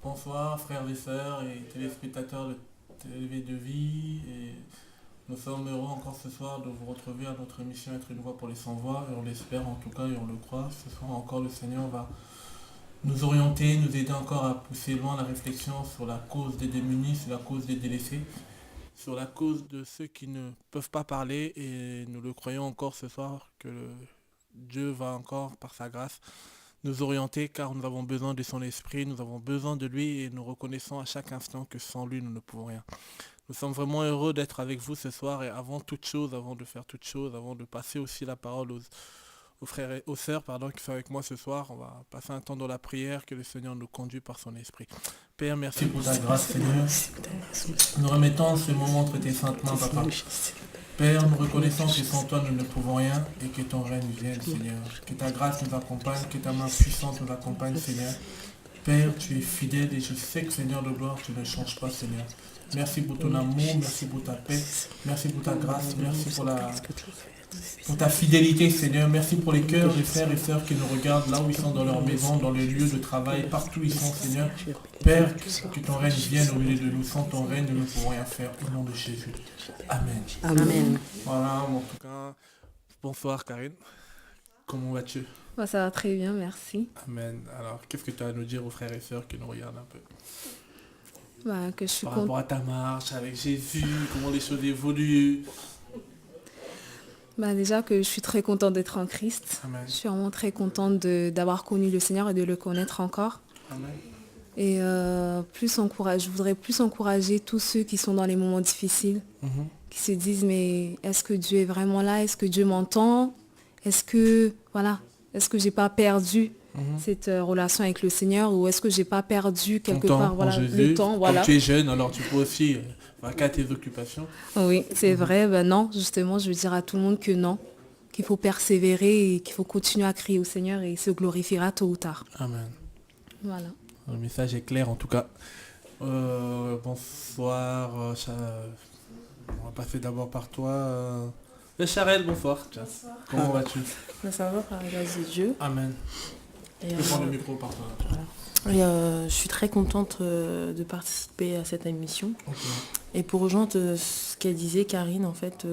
Bonsoir frères et sœurs et téléspectateurs de TV de Vie. Et nous sommes heureux encore ce soir de vous retrouver à notre émission Être une voix pour les sans-voix. Et on l'espère en tout cas et on le croit. Ce soir encore le Seigneur va nous orienter, nous aider encore à pousser loin la réflexion sur la cause des démunis, sur la cause des délaissés, sur la cause de ceux qui ne peuvent pas parler. Et nous le croyons encore ce soir que Dieu va encore par sa grâce nous orienter car nous avons besoin de son esprit, nous avons besoin de lui et nous reconnaissons à chaque instant que sans lui nous ne pouvons rien. Nous sommes vraiment heureux d'être avec vous ce soir et avant toute chose, avant de faire toute chose, avant de passer aussi la parole aux frères et aux sœurs qui sont avec moi ce soir, on va passer un temps dans la prière, que le Seigneur nous conduit par son esprit. Père, merci pour ta grâce Seigneur. Nous remettons ce moment entre tes saintes mains, Papa. Père, nous reconnaissons que sans toi nous ne pouvons rien et que ton règne vienne, Seigneur. Que ta grâce nous accompagne, que ta main puissante nous accompagne, Seigneur. Père, tu es fidèle et je sais que, Seigneur de gloire, tu ne changes pas, Seigneur. Merci pour ton amour, merci pour ta paix, merci pour ta grâce, merci pour ta fidélité, Seigneur. Merci pour les cœurs des frères et sœurs qui nous regardent là où ils sont dans leur maison, dans les lieux de travail, partout où ils sont, Seigneur. Père, que ton règne vienne au milieu de nous. Sans ton règne, nous ne pouvons rien faire. Au nom de Jésus. Amen. Amen. Voilà, en tout cas, bonsoir Karine. Comment vas-tu? Ça va très bien, merci. Amen. Alors, qu'est-ce que tu as à nous dire aux frères et sœurs qui nous regardent un peu? Que je suis par rapport à ta marche avec Jésus, comment les choses évoluent? Déjà que je suis très contente d'être en Christ. Amen. Je suis vraiment très contente d'avoir connu le Seigneur et de le connaître encore. Amen. Et je voudrais plus encourager tous ceux qui sont dans les moments difficiles, qui se disent mais est-ce que Dieu est vraiment là? Est-ce que Dieu m'entend? Est-ce que j'ai pas perdu cette relation avec le Seigneur ou est-ce que j'ai pas perdu quelque part Jésus, le temps? Comme tu es jeune, alors tu peux aussi vaquer à tes occupations. Oui, c'est vrai. Non, justement, je veux dire à tout le monde que non, qu'il faut persévérer et qu'il faut continuer à crier au Seigneur et il se glorifiera tôt ou tard. Amen. Voilà. Le message est clair en tout cas. Bonsoir. On va passer d'abord par toi. Charelle, bonsoir. Bonsoir. Comment vas-tu? Ça va par la grâce de Dieu. Amen. Et, je peux prendre le micro par toi. Voilà. Et, je suis très contente de participer à cette émission. Okay. Et pour rejoindre ce qu'elle disait, Karine, en fait,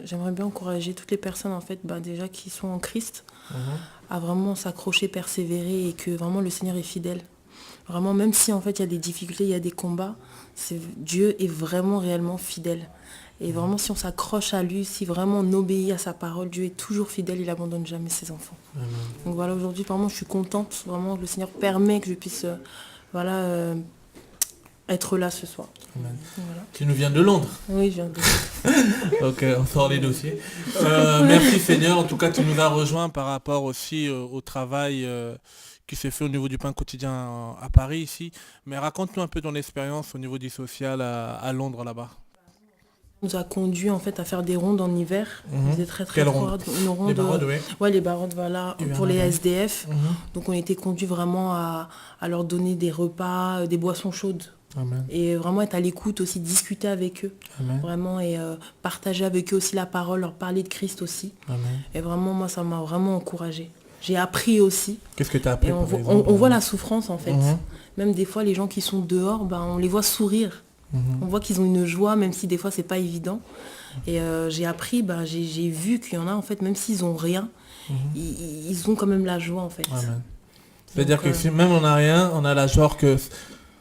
j'aimerais bien encourager toutes les personnes en fait, déjà qui sont en Christ à vraiment s'accrocher, persévérer et que vraiment le Seigneur est fidèle. Vraiment, même si en fait il y a des difficultés, il y a des combats, Dieu est vraiment réellement fidèle. Et vraiment, si on s'accroche à lui, si vraiment on obéit à sa parole, Dieu est toujours fidèle, il n'abandonne jamais ses enfants. Amen. Donc voilà, aujourd'hui, vraiment, je suis contente. Vraiment, le Seigneur permet que je puisse être là ce soir. Amen. Voilà. Tu nous viens de Londres? Oui, je viens de Londres. Ok, on sort les dossiers. Merci Seigneur, en tout cas tu nous as rejoints par rapport aussi au travail qui s'est fait au niveau du pain quotidien à Paris ici. Mais raconte-nous un peu ton expérience au niveau du social à Londres là-bas. On nous a conduit en fait à faire des rondes en hiver. C'était très très Quelle froid. ronde? Les barades, oui. Ouais, les barades, voilà, pour les SDF. Donc on était conduits vraiment à leur donner des repas, des boissons chaudes. Amen. Et vraiment être à l'écoute aussi, discuter avec eux. Amen. Vraiment, et partager avec eux aussi la parole, leur parler de Christ aussi. Amen. Et vraiment, moi, ça m'a vraiment encouragée. J'ai appris aussi. Qu'est-ce que tu as appris? Et on voit la souffrance en fait. Même des fois, les gens qui sont dehors, on les voit sourire. On voit qu'ils ont une joie, même si des fois c'est pas évident. Et j'ai appris, j'ai vu qu'il y en a en fait, même s'ils ont rien, ils ont quand même la joie en fait. Amen. C'est-à-dire que si même on n'a rien, on a la joie que,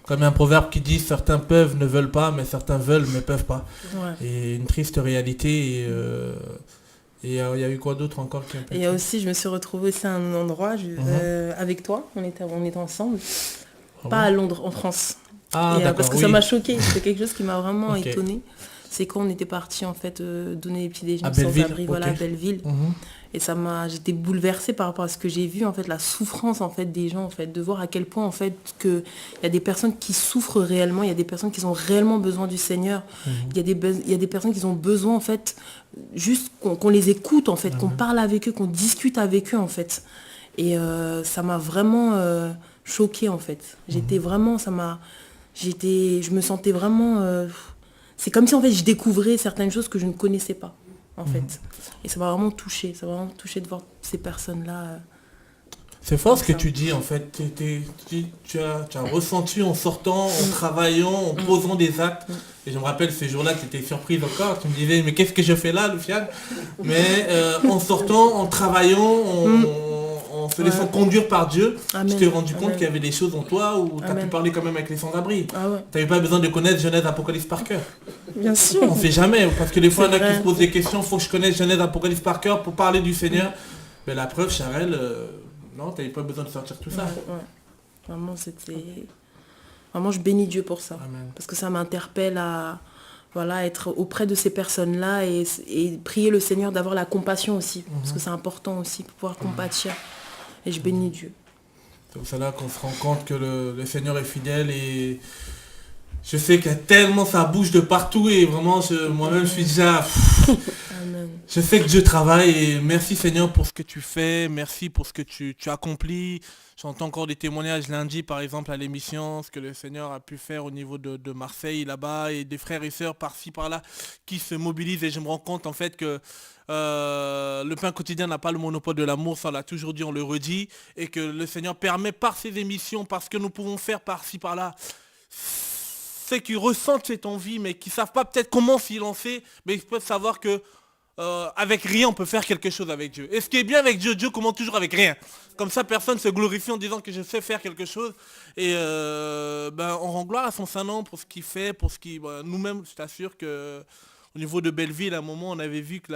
comme il y a un proverbe qui dit, certains peuvent, ne veulent pas, mais certains veulent, mais peuvent pas. Ouais. Et une triste réalité. Et il y a eu quoi d'autre encore qui Et il y a aussi, je me suis retrouvée aussi à un endroit avec toi, on était ensemble, pas à Londres, en France. Parce que ça m'a choquée, c'était quelque chose qui m'a vraiment étonnée. C'est quand on était parti en fait donner les petits déjeuners sans abri, à Belleville. Et j'étais bouleversée par rapport à ce que j'ai vu en fait, la souffrance en fait des gens en fait, de voir à quel point en fait que il y a des personnes qui souffrent réellement, il y a des personnes qui ont réellement besoin du Seigneur. Il y a des personnes qui ont besoin en fait juste qu'on les écoute en fait, qu'on parle avec eux, qu'on discute avec eux en fait. Et ça m'a vraiment choquée en fait. Je me sentais vraiment... c'est comme si en fait je découvrais certaines choses que je ne connaissais pas en fait. Et ça m'a vraiment touchée. Ça m'a vraiment touchée de voir ces personnes-là C'est fort ce que tu dis en fait. Tu as ressenti en sortant, en travaillant, en posant des actes. Et je me rappelle ces jours-là, tu étais surprise encore. Tu me disais, mais qu'est-ce que je fais là, Lufiane? Mais en sortant, en travaillant, en se laissant conduire par Dieu, tu t'es rendu compte qu'il y avait des choses en toi où tu as pu parler quand même avec les sans-abri. Tu n'avais pas besoin de connaître Genèse, Apocalypse par cœur. Bien sûr. On ne sait jamais, parce que des fois, il y en a qui se posent des questions, il faut que je connaisse Genèse, Apocalypse par cœur pour parler du Seigneur. Mais la preuve, Charelle, non, tu n'avais pas besoin de sortir tout ça. Vraiment, Vraiment, je bénis Dieu pour ça. Amen. Parce que ça m'interpelle à être auprès de ces personnes-là et prier le Seigneur d'avoir la compassion aussi. Parce que c'est important aussi pour pouvoir compatir. Et je bénis Dieu. C'est pour cela qu'on se rend compte que le Seigneur est fidèle et je sais qu'il y a tellement ça bouge de partout et vraiment moi-même je suis déjà... Amen. Je sais que Dieu travaille et merci Seigneur pour ce que tu fais, merci pour ce que tu accomplis. J'entends encore des témoignages lundi par exemple à l'émission, ce que le Seigneur a pu faire au niveau de Marseille là-bas et des frères et sœurs par-ci par-là qui se mobilisent et je me rends compte en fait que le pain quotidien n'a pas le monopole de l'amour, ça on l'a toujours dit, on le redit, et que le Seigneur permet par ces émissions, par ce que nous pouvons faire par-ci par-là, ceux qui ressentent cette envie mais qui ne savent pas peut-être comment s'y lancer, mais ils peuvent savoir que avec rien on peut faire quelque chose avec Dieu. Et ce qui est bien avec Dieu, Dieu commence toujours avec rien. Comme ça personne ne se glorifie en disant que je sais faire quelque chose. Et on rend gloire à son Saint-Nom pour ce qu'il fait, pour ce qu'il... nous-mêmes, je t'assure que au niveau de Belleville, à un moment on avait vu que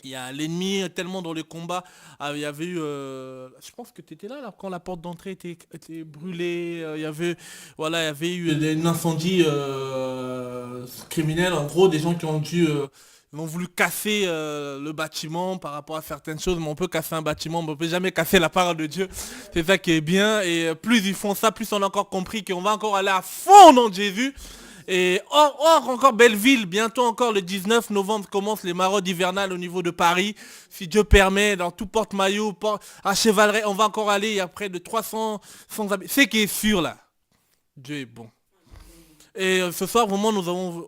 il y a l'ennemi tellement dans le combat. Il y avait eu, je pense que tu étais là quand la porte d'entrée était brûlée. Il y avait eu un incendie criminel. En gros, des gens qui ont voulu casser le bâtiment par rapport à certaines choses. Mais on peut casser un bâtiment, mais on ne peut jamais casser la parole de Dieu. C'est ça qui est bien. Et plus ils font ça, plus on a encore compris qu'on va encore aller à fond dans Jésus. Et encore Belleville, bientôt encore le 19 novembre commencent les maraudes hivernales au niveau de Paris. Si Dieu permet, dans tout porte-maillot, à Chevaleret, on va encore aller, il y a près de 300 sans-abri. C'est qui est sûr là. Dieu est bon. Et ce soir, vraiment, nous avons,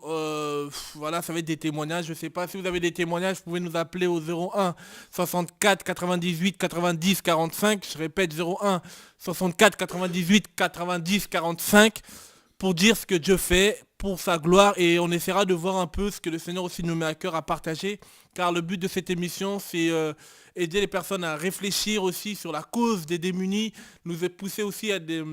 ça va être des témoignages. Je ne sais pas si vous avez des témoignages, vous pouvez nous appeler au 01 64 98 90 45. Je répète, 01 64 98 90 45 pour dire ce que Dieu fait pour sa gloire. Et on essaiera de voir un peu ce que le Seigneur aussi nous met à cœur à partager. Car le but de cette émission, c'est aider les personnes à réfléchir aussi sur la cause des démunis, nous pousser aussi à des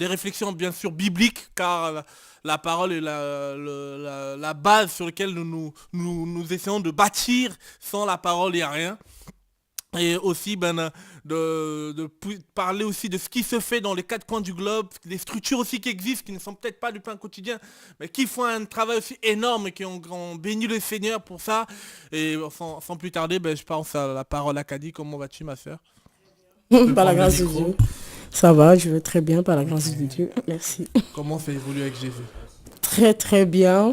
réflexions bien sûr bibliques, car la parole est la base sur laquelle nous essayons de bâtir. Sans la parole, il n'y a rien. Et aussi de parler aussi de ce qui se fait dans les quatre coins du globe, des structures aussi qui existent, qui ne sont peut-être pas du pain quotidien, mais qui font un travail aussi énorme et qui ont béni le Seigneur pour ça. Et sans plus tarder, je pense à la parole à Kadi. Comment vas-tu, ma soeur? Par la grâce de Dieu. Ça va, je vais très bien par la grâce de Dieu. Merci. Comment ça évolue avec Jésus? Très très bien.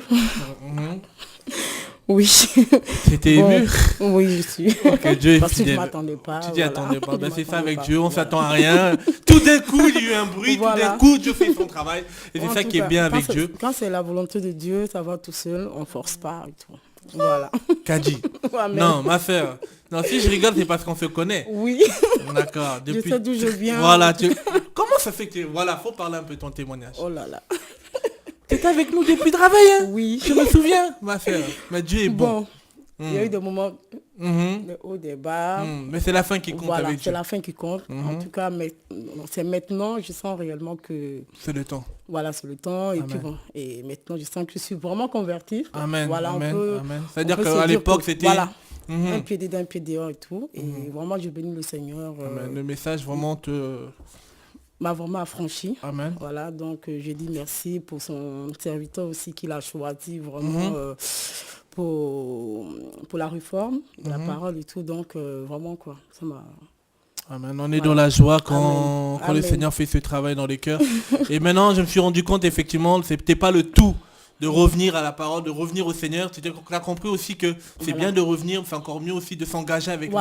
Oui. C'était ému? Oui, je suis. Okay, Dieu est parce fidèle. que je m'attendais pas. Tu t'y attendais pas. C'est ça avec Dieu, on s'attend à rien. Tout d'un coup, il y a eu un bruit, tout d'un coup, Dieu fait son travail. Et c'est ça qui est bien avec Dieu. Quand c'est la volonté de Dieu, ça va tout seul, on force pas et tout. Voilà. Kadi. Non, ma soeur. Non, si je rigole, c'est parce qu'on se connaît. Oui. D'accord. Je sais d'où je viens. Voilà. Comment ça fait que faut parler un peu de ton témoignage. Oh là là. T'étais avec nous depuis le travail, hein? Oui. Je me souviens, ma soeur. Mais Dieu est bon. Il y a eu des moments de haut, des bas. Mais c'est la fin qui compte avec Dieu. C'est la fin qui compte. En tout cas, c'est maintenant, je sens réellement que... C'est le temps. Voilà, c'est le temps. Et puis et maintenant, je sens que je suis vraiment convertie. Amen. Voilà, Amen. C'est-à-dire qu'à l'époque, c'était... Voilà. Un pied dedans, un pied dehors et tout. Et vraiment, je bénis le Seigneur. Amen. Le message vraiment m'a vraiment affranchi. Amen. Voilà, donc j'ai dit merci pour son serviteur aussi qu'il a choisi vraiment pour la réforme, la parole et tout. Donc vraiment quoi, ça m'a... Amen. On est dans la joie quand le Seigneur fait ce travail dans les cœurs. Et maintenant, je me suis rendu compte effectivement, c'était pas le tout de revenir à la parole, de revenir au Seigneur. Tu as compris aussi que c'est bien de revenir, c'est encore mieux aussi de s'engager avec lui.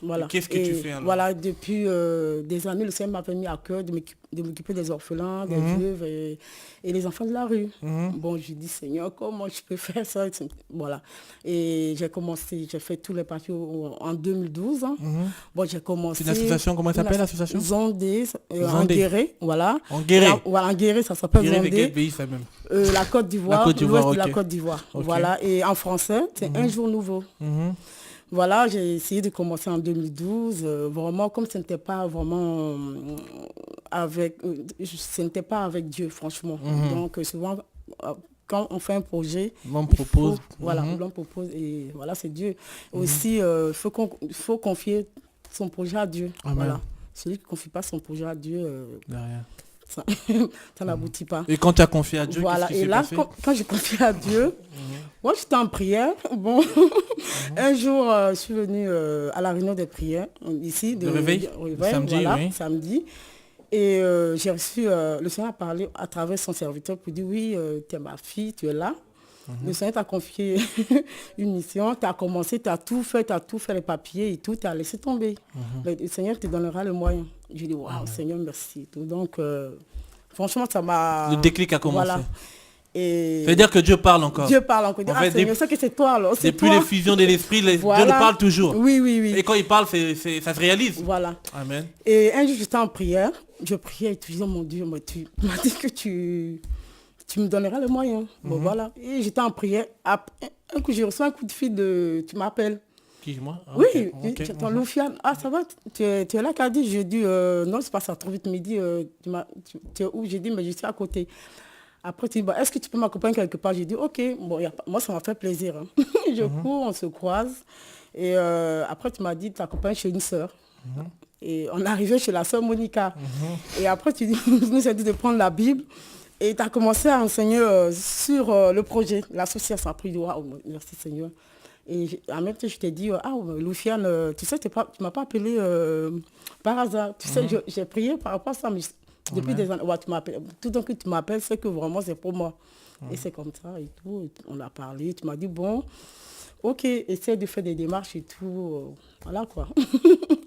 Voilà. Qu'est-ce que tu fais alors? Voilà, depuis des années, le Seigneur m'a permis à cœur de m'occuper des orphelins, des veuves et les enfants de la rue. Bon, je dis, Seigneur, comment je peux faire ça? Voilà. Et j'ai fait tous les papiers en 2012. Bon, j'ai commencé... C'est une association, comment elle s'appelle l'association? Zondé, en Guéré, voilà. En Guéré? Voilà, en Guéré, ça s'appelle Zondé. Guéré, quel pays ça même? La Côte d'Ivoire, l'ouest de la Côte d'Ivoire. Okay. Voilà, et en français, c'est un jour nouveau. Voilà, j'ai essayé de commencer en 2012. Vraiment, comme ce n'était pas vraiment ce n'était pas avec Dieu, franchement. Donc, souvent, quand on fait un projet, l'on propose. Voilà, l'on propose et voilà, c'est Dieu. Aussi, il faut confier son projet à Dieu. Amen. Voilà. Celui qui ne confie pas son projet à Dieu, ça n'aboutit pas. Et quand tu as confié à Dieu, voilà. qu'est-ce qui s'est passé? Quand j'ai confié à Dieu, moi j'étais en prière. Bon, un jour, je suis venue à la réunion des prières, ici. De réveil, samedi, voilà, oui. Samedi. Et j'ai reçu, le Seigneur a parlé à travers son serviteur pour dire, oui, tu es ma fille, tu es là. Le Seigneur t'a confié une mission, tu as commencé, tu as tout fait les papiers et tout, tu as laissé tomber. Le Seigneur te donnera le moyen. Je dis, waouh, Seigneur, merci. Donc, franchement, ça m'a... Le déclic a commencé. Voilà. Et... Ça veut dire que Dieu parle encore. Dieu parle encore. En fait, Seigneur, c'est que c'est toi, alors. Depuis les fusions de l'esprit, voilà. Dieu le parle toujours. Oui, oui, oui. Et quand il parle, ça se réalise. Voilà. Amen. Et un jour, j'étais en prière. Je priais et tu disais, mon Dieu, tu m'as dit que tu me donneras le moyen. Bon, voilà. Et j'étais en prière. Un coup, j'ai reçu un coup de fil tu m'appelles. Qui, moi? Oui, j'entends Loufiane. Ah, ça va, tu es là, qu'a dit? J'ai dit, non, c'est pas ça, trop vite midi. Tu es où? J'ai dit, mais je suis à côté. Après, tu dis, est-ce que tu peux m'accompagner quelque part? J'ai dit, ok, bon, moi, ça m'a fait plaisir. Hein. Je cours, on se croise. Et après, tu m'as dit, tu accompagnes chez une sœur. Et on est arrivé chez la sœur Monica. Et après, tu nous as dit de prendre la Bible. Et tu as commencé à enseigner sur le projet. L'association a pris, waouh, merci Seigneur. Et en même temps, je t'ai dit, Loufiane, tu sais, tu ne m'as pas appelé par hasard. Tu sais, j'ai prié par rapport à ça, mais depuis des années, tu m'appelles. Tout donc que tu m'appelles, c'est que vraiment c'est pour moi. Et c'est comme ça et tout. Et on a parlé, tu m'as dit, bon, ok, essaie de faire des démarches et tout. Voilà quoi.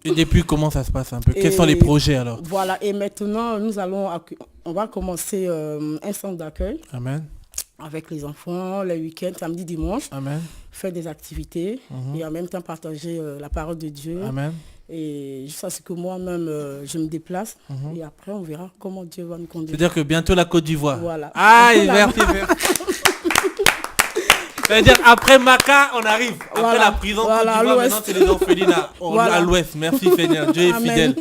Et depuis, comment ça se passe un peu? Quels sont les projets alors? Voilà, et maintenant, on va commencer un centre d'accueil. Amen. Avec les enfants, les week-ends, samedi, dimanche. Amen. Faire des activités et en même temps partager la parole de Dieu. Amen. Et juste à ce que moi-même, je me déplace. Et après, on verra comment Dieu va me conduire. C'est-à-dire que bientôt la Côte d'Ivoire. Voilà. Ah, merci. C'est-à-dire après Maca, on arrive. Après la prison Côte d'Ivoire, maintenant c'est les orphelinats. À l'ouest. Merci Seigneur. Dieu est fidèle.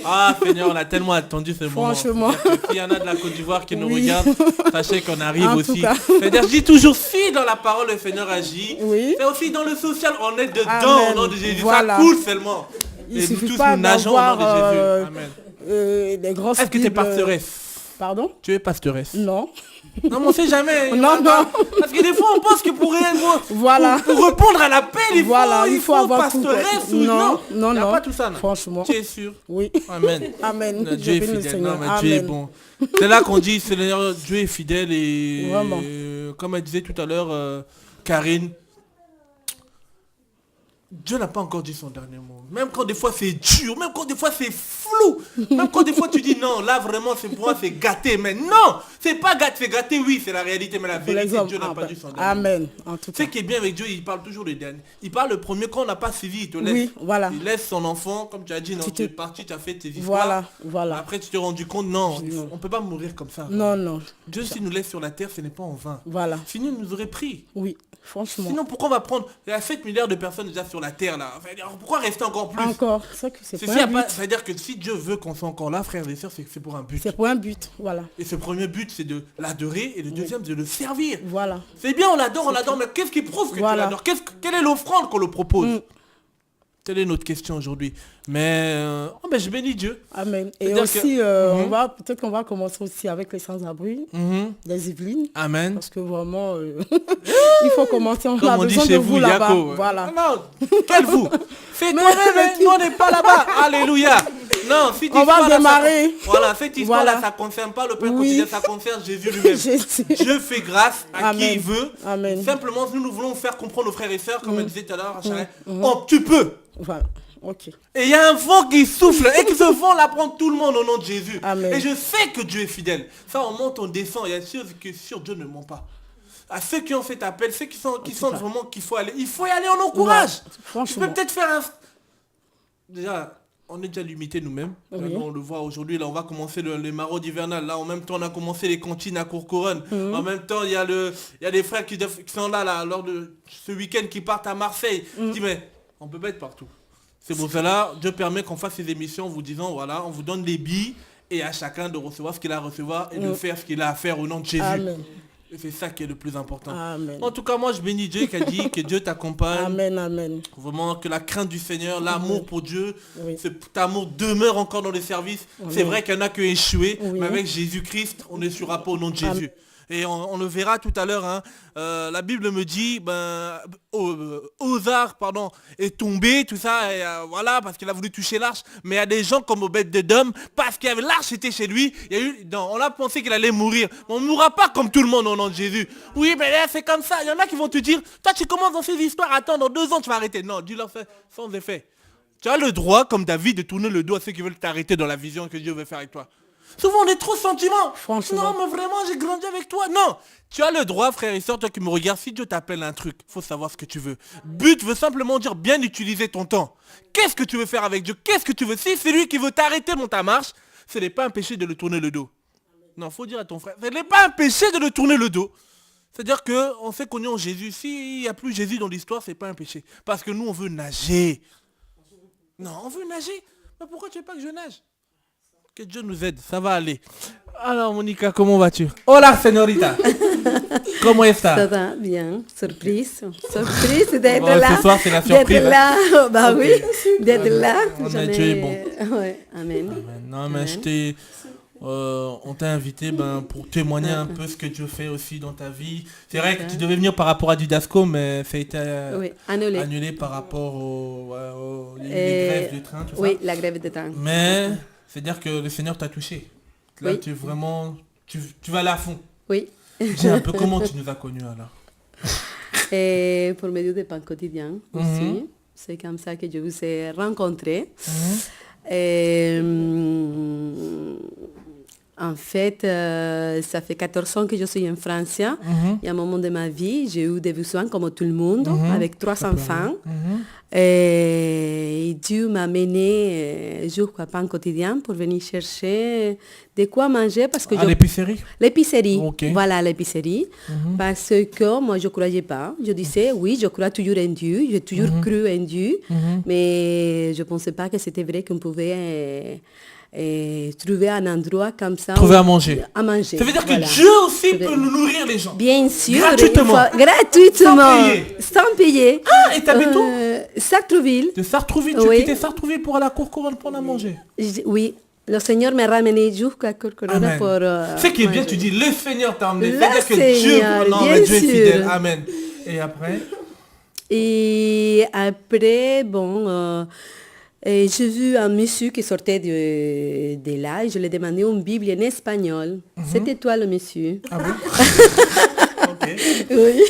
Ah Seigneur, on a tellement attendu ce moment. Franchement. S'il y en a de la Côte d'Ivoire qui nous regardent, sachez qu'on arrive aussi. C'est-à-dire, je dis toujours, si dans la parole le Seigneur agit, c'est aussi dans le social, on est dedans au nom de Jésus. Voilà. Ça coule seulement. Il et suffit tous pas nous nageons au nom de Jésus. Amen. Des grosses Est-ce que tu es pastoresse? Pardon? Tu es pastoresse? Non. Non, mais on sait jamais. Non. Parce que des fois, on pense que pour rien, voilà. pour répondre à l'appel, il faut avoir pastoresse tout. Non. Il n'y a pas tout ça, non. Franchement. Tu es sûr? Oui. Amen. Amen. Dieu est fidèle. Non, mais Dieu est bon. C'est là qu'on dit, Seigneur, Dieu est fidèle et vraiment. Comme elle disait tout à l'heure, Karine, Dieu n'a pas encore dit son dernier mot. Même quand des fois c'est dur, même quand des fois c'est flou, même quand des fois tu dis non, là vraiment c'est pour moi c'est gâté. Mais non, c'est pas gâté, c'est gâté, oui, c'est la réalité, mais la vérité, Dieu n'a pas dit son dernier mot. Amen. En tout cas. Ce qui est bien avec Dieu, il parle toujours le dernier. Il parle le premier quand on n'a pas suivi, il te laisse. Oui, voilà. Il laisse son enfant, comme tu as dit, non, tu es parti, tu as fait tes histoires. Voilà. Après tu t'es rendu compte, non, on ne peut pas mourir comme ça. Non. Dieu s'il nous laisse sur la terre, ce n'est pas en vain. Voilà. Sinon il nous aurait pris. Oui. Franchement. Sinon, pourquoi on va prendre... Il y a 7 milliards de personnes déjà sur la Terre, là. Pourquoi rester encore plus? Encore. C'est pas un but. C'est-à-dire que si Dieu veut qu'on soit encore là, frères et sœurs, c'est pour un but. C'est pour un but, voilà. Et ce premier but, c'est de l'adorer, et le deuxième, c'est de le servir. Voilà. C'est bien, on l'adore, mais qu'est-ce qui prouve que tu l'adores? Quelle est l'offrande qu'on le propose? Telle est notre question aujourd'hui. Mais je bénis Dieu. Amen. Et aussi, peut-être qu'on va commencer aussi avec les sans-abri, les Yvelines. Amen. Parce que vraiment, il faut commencer. Comme on dit chez vous, là-bas. Voilà. Non, quel vous? Fais toi-même, nous on n'est pas là-bas. Alléluia. Non, si on va démarrer. Voilà, cette histoire-là, ça ne concerne pas le Père quotidien, ça concerne Jésus lui-même. Dieu fait grâce à qui il veut. Amen. Simplement, nous voulons faire comprendre aux frères et sœurs, comme elle disait tout à l'heure, tu peux. Voilà. Ok. Et il y a un vent qui souffle et que ce vent là prend tout le monde au nom de Jésus. Amen. Et je sais que Dieu est fidèle. Ça, on monte, on descend. Il y a des choses que sur Dieu ne ment pas. À ceux qui ont fait appel, ceux qui sentent vraiment qu'il faut aller. Il faut y aller, on encourage. Ouais, Tu franchement. peux peut-être faire un... Déjà, on est déjà limité nous-mêmes. Oui. On le voit aujourd'hui, là on va commencer les maraudes hivernales. Là en même temps on a commencé les cantines à Courcouronne. En même temps il y a des frères qui sont là lors de ce week-end qui partent à Marseille. Je dis mais on peut pas être partout. C'est pour cela, Dieu permet qu'on fasse ces émissions en vous disant voilà, on vous donne les billes et à chacun de recevoir ce qu'il a à recevoir et de faire ce qu'il a à faire au nom de Jésus. Amen. Et c'est ça qui est le plus important. Amen. En tout cas, moi je bénis Dieu qui a dit que Dieu t'accompagne. Amen, amen. Vraiment que la crainte du Seigneur, l'amour pour Dieu, Oui. cet amour demeure encore dans les services. C'est vrai qu'il y en a qui ont échoué, Oui. mais avec Jésus-Christ, on ne suivra pas au nom de Jésus. Et on le verra tout à l'heure. Hein. La Bible me dit, Ozar, est tombé, tout ça, et, voilà, parce qu'il a voulu toucher l'arche. Mais il y a des gens comme Obed-Edom, parce que l'arche était chez lui, on a pensé qu'il allait mourir. On ne mourra pas comme tout le monde au nom de Jésus. Oui, mais là, c'est comme ça. Il y en a qui vont te dire, toi, tu commences dans ces histoires, attends, dans 2 ans, tu vas arrêter. Non, dis-leur sans effet. Tu as le droit, comme David, de tourner le dos à ceux qui veulent t'arrêter dans la vision que Dieu veut faire avec toi. Souvent on est trop sentiment. Franchement. Non mais vraiment j'ai grandi avec toi. Non. Tu as le droit frère et soeur, toi qui me regardes, si Dieu t'appelle un truc, faut savoir ce que tu veux. But veut simplement dire bien utiliser ton temps. Qu'est-ce que tu veux faire avec Dieu? Qu'est-ce que tu veux? Si c'est lui qui veut t'arrêter dans ta marche, ce n'est pas un péché de le tourner le dos. Non, faut dire à ton frère, ce n'est pas un péché de le tourner le dos. C'est-à-dire qu'on s'est connu en Jésus. S'il n'y a plus Jésus dans l'histoire, c'est pas un péché. Parce que nous on veut nager. Non, on veut nager. Mais pourquoi tu veux pas que je nage? Que Dieu nous aide, ça va aller. Alors Monica, comment vas-tu? Hola señorita. Comment est-ce? Ça va bien, surprise d'être Oh, là. ce soir c'est la surprise. D'être là, bah Okay. oui, d'être là. On a Dieu est bon. Ouais, amen. Non mais on t'a invité pour témoigner un peu ce que Dieu fait aussi dans ta vie. C'est vrai que tu devais venir par rapport à Didasco, mais ça a été annulé par rapport les grèves du train, tout ça. Oui, la grève de train. Mais c'est-à-dire que le Seigneur t'a touché. Là, Oui. tu es vraiment... Tu vas aller à fond. Oui. Dis un peu comment tu nous as connus alors. Et pour medio de pain quotidien aussi. C'est comme ça que je vous ai rencontrés. Et, en fait, ça fait 14 ans que je suis en France. Il y a un moment de ma vie, j'ai eu des besoins comme tout le monde, avec 3 enfants. Et Dieu m'a mené jusqu'à pain quotidien pour venir chercher de quoi manger. Parce que l'épicerie? L'épicerie, Okay. voilà l'épicerie. Parce que moi, je ne croyais pas. Je disais, oui, je crois toujours en Dieu. J'ai toujours cru en Dieu. Mais je ne pensais pas que c'était vrai qu'on pouvait... trouver un endroit comme ça. Trouver à manger. À manger. Ça veut dire que voilà. Dieu aussi peut nous nourrir les gens. Bien sûr. Gratuitement. Gratuitement. Sans payer. Ah, et t'habites où? Sartrouville. De Sartrouville. Tu Oui. quittais Sartrouville pour aller à Courcouronne pour la manger. Oui. Le Seigneur m'a ramené jusqu'à Courcouronne Amen. pour... Ce qui est bien, manger. tu dis, le Seigneur t'a emmené. Le C'est-à-dire que Dieu, Seigneur, non, bien mais Dieu est sûr. fidèle. Amen. Et après? Et après, et j'ai vu un monsieur qui sortait de là et je lui ai demandé une Bible en espagnol. C'était toi le monsieur. Ah oui? Ok. Oui.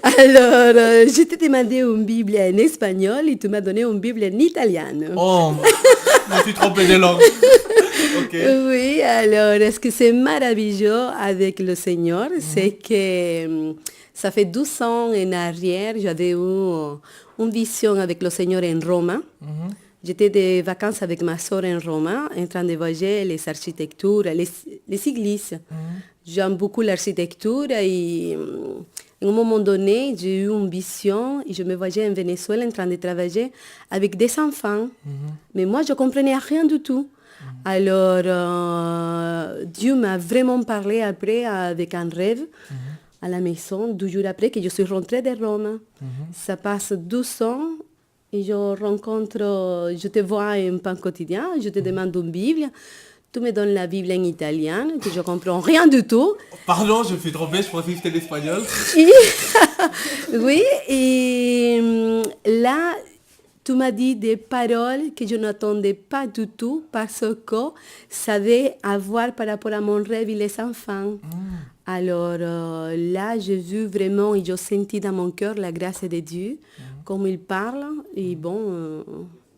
Alors, je t'ai demandé une Bible en espagnol et tu m'as donné une Bible en italien. Oh, je me suis trompé de langue. Ok. Oui, alors, ce que c'est merveilleux avec le Seigneur, c'est que ça fait 12 ans en arrière, j'avais eu une vision avec le Seigneur en Rome. J'étais des vacances avec ma soeur en Rome, en train de voyager les architectures, les églises. J'aime beaucoup l'architecture et à un moment donné, j'ai eu une vision et je me voyais en Venezuela en train de travailler avec des enfants. Mais moi, je ne comprenais rien du tout. Alors, Dieu m'a vraiment parlé après avec un rêve à la maison, 2 jours après que je suis rentrée de Rome. Ça passe 12 ans et je te vois un pain quotidien, je te demande une Bible. Tu me donnes la Bible en italien, que je ne comprends rien du tout. Pardon, je me suis trompé, je pensais que c'était l'espagnol. Oui, et là, tu m'as dit des paroles que je n'attendais pas du tout parce que ça avait à voir par rapport à mon rêve et les enfants. Alors là, j'ai vu vraiment et j'ai senti dans mon cœur la grâce de Dieu, comme il parle. Et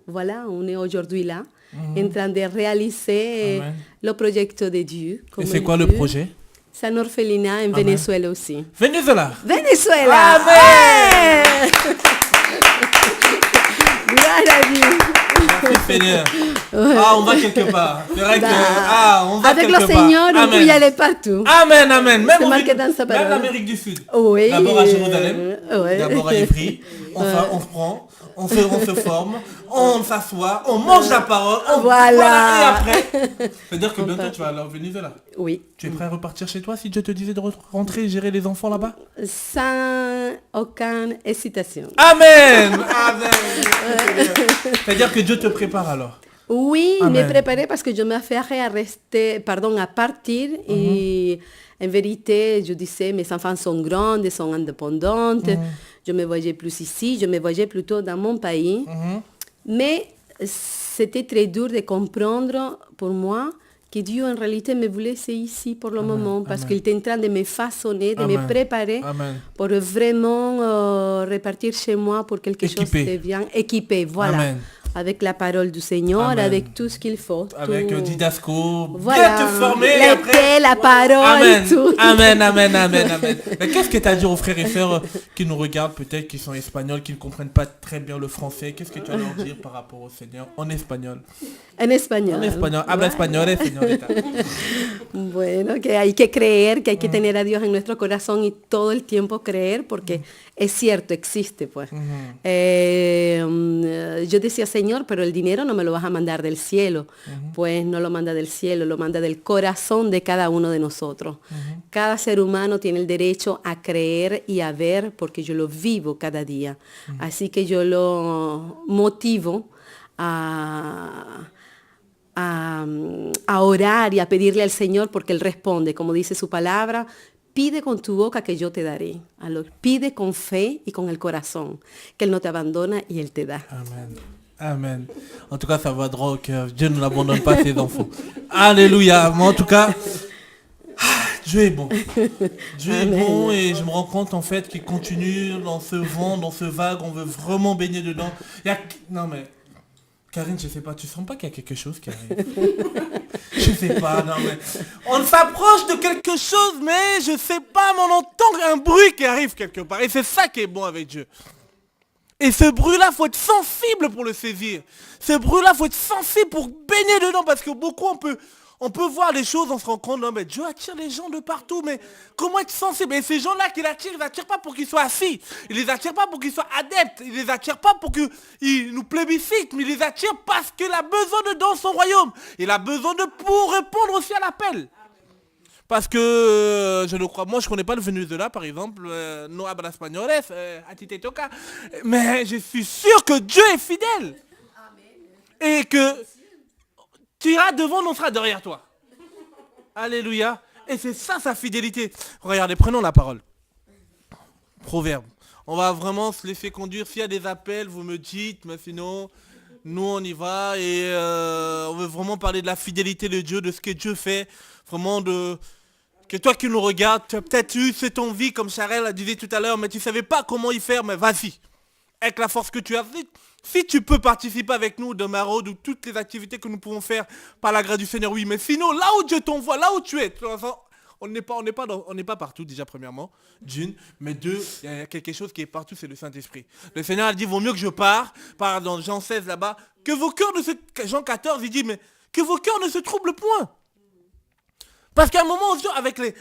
voilà, on est aujourd'hui là, en train de réaliser le projet de Dieu. Et c'est quoi le projet? C'est un orphelinat en Venezuela aussi. Venezuela. Venezuela. Amen. Gloire à Dieu. Merci Seigneur. Ah, on va quelque part. C'est vrai que on va avec quelque le part. Seigneur, on peut y Amen. aller partout. Amen, amen. C'est marqué dans sa Même parole. l'Amérique du Sud. Oui. D'abord à Jérusalem, Ouais. d'abord à Évry. On se prend, on se forme, on s'assoit, on mange la parole, Voilà. et après. C'est-à-dire que bientôt tu vas aller au Venezuela. Oui. Tu es prêt à repartir chez toi si Dieu te disait de rentrer et gérer les enfants là-bas? Sans aucune hésitation. Amen. Amen. C'est-à-dire que Dieu te prépare alors. Oui, Amen. me préparais parce que je m'affaire à rester, à partir et en vérité, je disais, mes enfants sont grands, ils sont indépendants, je me voyais plus ici, je me voyais plutôt dans mon pays. Mais c'était très dur de comprendre pour moi que Dieu en réalité me voulait ici pour le moment parce qu'il était en train de me façonner, de me préparer pour vraiment repartir chez moi pour quelque chose de bien équipé. Voilà. Amen. Avec la parole du Seigneur, avec tout ce qu'il faut. Avec tout. Didasco, Voilà. bien te former. L'été, Après... la parole, Amen. tout. Amen, amen, amen, amen. Mais qu'est-ce que tu as à dire aux frères et sœurs qui nous regardent, peut-être qui sont espagnols, qui ne comprennent pas très bien le français? Qu'est-ce que tu as à leur dire par rapport au Seigneur en espagnol? En español. En español. Habla español, señorita. Bueno, que hay que creer, que hay que tener a Dios en nuestro corazón y todo el tiempo creer, porque es cierto, existe, pues. Yo decía, Señor, pero el dinero no me lo vas a mandar del cielo. Pues no lo manda del cielo, lo manda del corazón de cada uno de nosotros. Cada ser humano tiene el derecho a creer y a ver, porque yo lo vivo cada día. Así que yo lo motivo a orar y a pedirle al Señor porque Él responde, como dice su palabra, pide con tu boca que yo te daré. Alors, pide con fe y con el corazón, que Él no te abandona y Él te da. Amen. Amen. En tout cas, ça va droit au cœur. Dieu ne n'abandonne pas ses enfants. Alléluia. Mais en tout cas, Dieu est bon. Dieu est bon et je me rends compte en fait qu'il continue dans ce vent, dans ce vague. On veut vraiment baigner dedans. Non mais... Karine, je sais pas, tu sens pas qu'il y a quelque chose qui arrive? Je sais pas, non mais... On s'approche de quelque chose, mais je sais pas, mais on entend un bruit qui arrive quelque part. Et c'est ça qui est bon avec Dieu. Et ce bruit-là, faut être sensible pour le saisir. Ce bruit-là, faut être sensible pour baigner dedans, parce que beaucoup, on peut voir les choses, on se rend compte, non mais Dieu attire les gens de partout, mais comment être sensible? Et ces gens-là qu'il attire, il ne les attire pas pour qu'ils soient assis, il ne les attire pas pour qu'ils soient adeptes, il ne les attire pas pour qu'ils nous plébiscitent, mais il les attire parce qu'il a besoin de dans son royaume. Il a besoin de pour répondre aussi à l'appel. Parce que, je le crois, moi je ne connais pas le Venezuela par exemple, no habla españoles, a ti te toca, mais je suis sûr que Dieu est fidèle. Et que... tu iras devant, on sera derrière toi. Alléluia. Et c'est ça sa fidélité. Regardez, prenons la parole. Proverbe. On va vraiment se laisser conduire. S'il y a des appels, vous me dites, mais sinon, nous on y va. Et on veut vraiment parler de la fidélité de Dieu, de ce que Dieu fait. Vraiment de... que toi qui nous regardes, tu as peut-être eu cette envie, comme Charelle la disait tout à l'heure, mais tu ne savais pas comment y faire, mais vas-y. Avec la force que tu as. Si tu peux participer avec nous de Maraude ou toutes les activités que nous pouvons faire par la grâce du Seigneur, oui. Mais sinon, là où Dieu t'envoie, là où tu es, on n'est pas partout déjà premièrement, d'une, mais deux, il y a quelque chose qui est partout, c'est le Saint-Esprit. Le Seigneur a dit, vaut mieux que je parte, par dans Jean 16 là-bas, que vos cœurs ne se... Jean 14, il dit, mais que vos cœurs ne se troublent point. Parce qu'à un moment, avec les